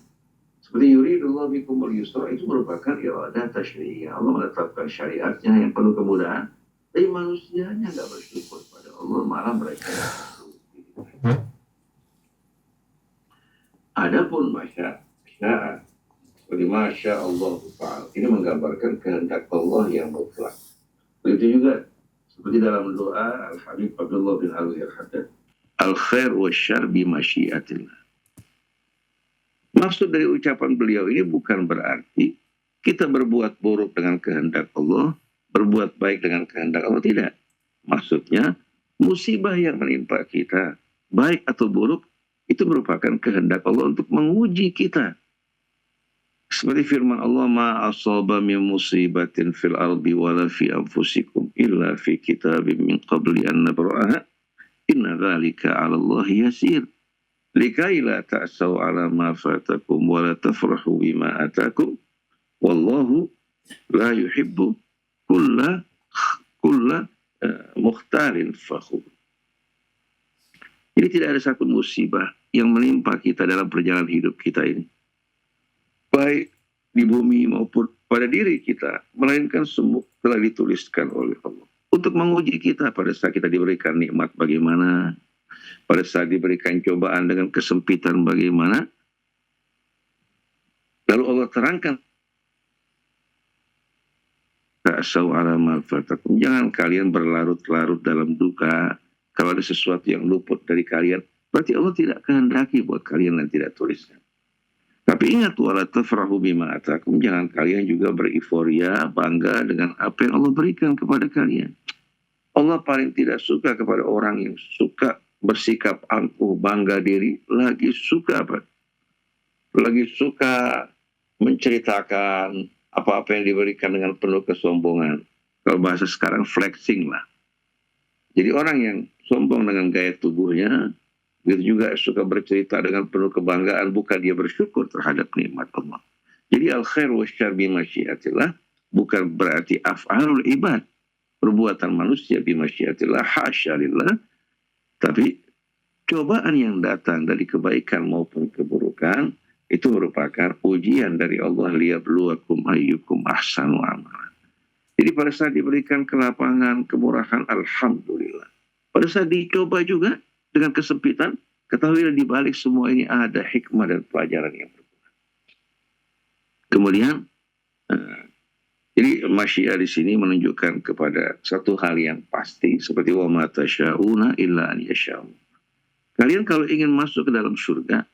Seperti yuridullah bikumul yusra, itu merupakan irada tasyri'iyah. Allah menetapkan syariatnya yang penuh kemudahan, tapi manusianya nggak bersyukur pada Allah, malah mereka bersyukur. Adapun masya'a, seperti Masya Allah Ta'ala, ini menggambarkan kehendak Allah yang mutlak. Begitu juga seperti dalam doa Al-Habib Abdullah bin Alwi Al-Haddad, al-khair wa syar bi masyiatillah. Maksud dari ucapan beliau ini bukan berarti kita berbuat buruk dengan kehendak Allah, berbuat baik dengan kehendak Allah, tidak. Maksudnya musibah yang menimpa kita, baik atau buruk, itu merupakan kehendak Allah untuk menguji kita. Seperti firman Allah, ma asaba min musibatin fil ardi wala fi anfusikum illa fi kitabim min qabli an nabra'aha inna dzalika 'ala Allah yasir likai la ta'sau 'ala ma fatakum wa la tafrahu bima atakum wallahu la yuhibbu kulla mukhtalin fakhur. Jadi tidak ada satu musibah yang menimpa kita dalam perjalanan hidup kita ini, baik di bumi maupun pada diri kita, melainkan semua telah dituliskan oleh Allah untuk menguji kita pada saat kita diberikan nikmat bagaimana, pada saat diberikan cobaan dengan kesempitan bagaimana. Lalu Allah terangkan, ta'asau ala ma fatakum, jangan kalian berlarut-larut dalam duka kalau ada sesuatu yang luput dari kalian, berarti Allah tidak kehendaki buat kalian dan tidak tuliskan. Tapi ingat, wala tafrahu bima atakum, jangan kalian juga bereiforia, bangga dengan apa yang Allah berikan kepada kalian. Allah paling tidak suka kepada orang yang suka bersikap angkuh, bangga diri, lagi suka apa? Lagi suka menceritakan apa-apa yang diberikan dengan penuh kesombongan. Kalau bahasa sekarang flexing lah. Jadi orang yang sombong dengan gaya tubuhnya, begitu juga suka bercerita dengan penuh kebanggaan, bukan dia bersyukur terhadap nikmat Allah. Jadi al-khair wa syarr bi masyiatillah bukan berarti af'alul ibad, perbuatan manusia bi masyiatillah, hasya lillah, tapi cobaan yang datang dari kebaikan maupun keburukan itu merupakan ujian dari Allah, liyabluwakum ayyukum ahsanu amalan. Jadi pada saat diberikan kelapangan, kemurahan, alhamdulillah. Pada saat dicoba juga dengan kesempitan, ketahuilah di balik semua ini ada hikmah dan pelajaran yang berguna. Kemudian, jadi masyiah di sini menunjukkan kepada satu hal yang pasti, seperti wa ma tasyauna illa an yasha'u. Kalian kalau ingin masuk ke dalam surga,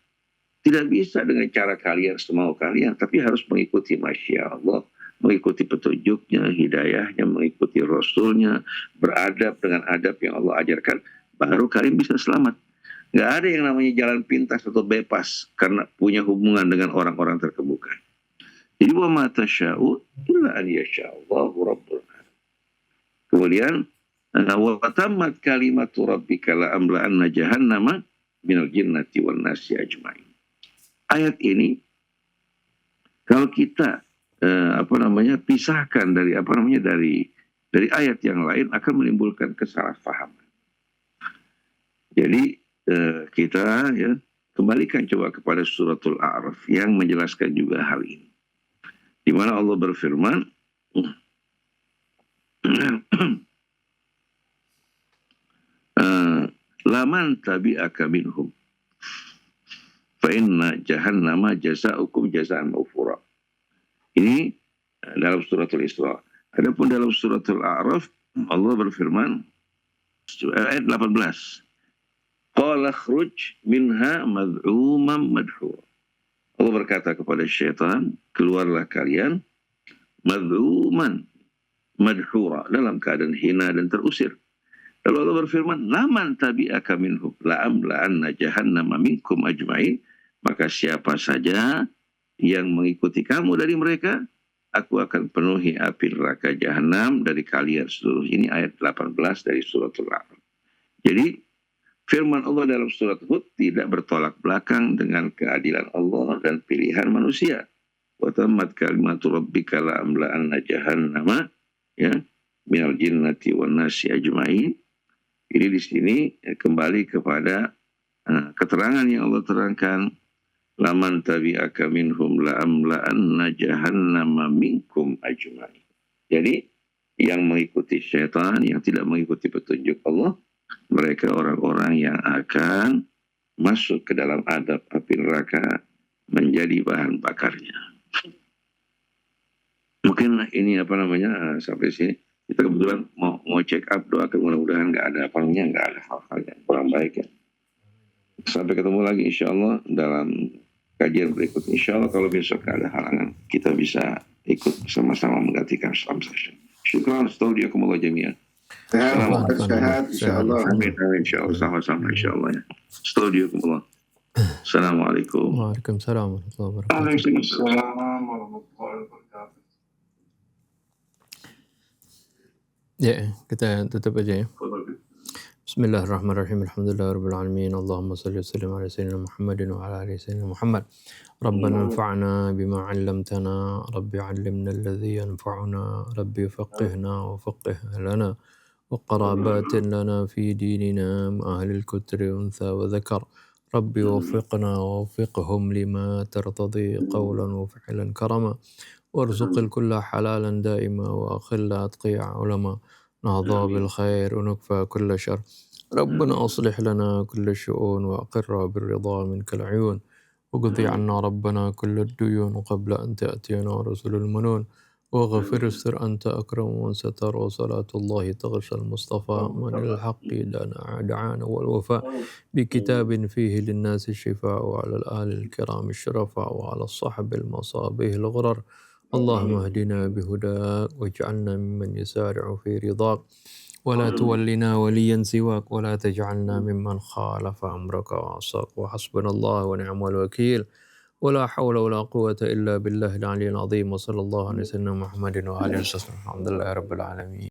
tidak bisa dengan cara kalian semau kalian, tapi harus mengikuti masyiah Allah, mengikuti petunjuknya, hidayahnya, mengikuti Rasulnya, beradab dengan adab yang Allah ajarkan, baru kalian bisa selamat. Nggak ada yang namanya jalan pintas atau bebas karena punya hubungan dengan orang-orang terkemuka. Jadi wa ma tasya'un illa an yasha'allahu rabbul alamin. Kemudian wa tammat kalimatu rabbika la amla'anna jahannama minal jinnati wan nasi ajmain. Ayat ini kalau kita pisahkan dari dari ayat yang lain akan menimbulkan kesalahpahaman. Jadi kita ya kembalikan coba kepada suratul A'raf yang menjelaskan juga hal ini. Di mana Allah berfirman, laman tabi'aka minhum fa inna jahannama jazaukum jazaan mawfura. Ini dalam suratul Isra. Adapun dalam suratul A'raf Allah berfirman ayat 18. Qala khruj minha mad'uman madhura. Allah berkata kepada syaitan, keluarlah kalian mad'uman madhura, dalam keadaan hina dan terusir. Lalu Allah berfirman, laman tabi'aka minhum la'amla'anna jahannama minkum ajma'in. Maka siapa saja yang mengikuti kamu dari mereka, aku akan penuhi api neraka jahanam dari kalian seluruh. Ini ayat 18 dari suratul A'raf. Jadi firman Allah dalam surat Hud tidak bertolak belakang dengan keadilan Allah dan pilihan manusia. Wa tammat kalimatu rabbika la'amla'anna jahannama ya minal jinnati wan nasi ajmain. Ini di sini kembali kepada keterangan yang Allah terangkan, laman tabi'aka minhum la'amla'anna jahannama minkum ajmain. Jadi yang mengikuti syaitan, yang tidak mengikuti petunjuk Allah, mereka orang-orang yang akan masuk ke dalam adab api neraka menjadi bahan bakarnya. Mungkin ini sampai sini. Kita kebetulan mau check up, doakan mudah-mudahan nggak ada hal-hal yang kurang baik ya. Sampai ketemu lagi insya Allah dalam kajian berikutnya. Insya Allah kalau besok ada halangan, kita bisa ikut bersama-sama menggantikan salam session. Syukran, astagfirullahaladzim jami'an. Sehat, insyaallah. Amin, insyaallah, sama-sama insyaallah ya. Astagfirullah. Assalamualaikum. Waalaikumsalam warahmatullahi wabarakatuh. Waalaikumsalam warahmatullahi wabarakatuh. Ya, kita tutup aja ya. Bismillahirrahmanirrahim. Alhamdulillahirabbil alamin. Allahumma shalli wa sallim ala sayyidina Muhammadin wa ala ali sayyidina Muhammad. Rabbana anfa'na bima 'allamtana, rabbi 'allimna alladhi yanfa'una, rabbi faqihna wa faqih lana wa qarabatin lana fi dinina ma ahli al-kutri untha wa dhakar. Rabbi waffiqna wa waffiqhum lima tartadi qawlan wa fi'lan karama. وارزق الكل حلالا دائما وأخل أتقياء علما نهضى بالخير ونكفى كل شر. ربنا أصلح لنا كل الشؤون وأقر بالرضا منك العيون وقضي عنا ربنا كل الديون قبل أن تأتينا رسل المنون واغفر استر أنت أكرم من ستر وصلاة الله تغشى المصطفى من الحق دعانا والوفاء بكتاب فيه للناس الشفاء وعلى الآل الكرام الشرفاء وعلى الصحب المصابيح الغرر. اللهم اهدنا بهداك واجعلنا ممن يسارع في رضاك ولا تولنا وليا سواك ولا تجعلنا ممن خالف أمرك وعصاك وحسبنا الله ونعم الوكيل ولا حول ولا قوة إلا بالله العلي العظيم وصلى الله على سيدنا محمد وآله وصحبه الحمد لله رب العالمين.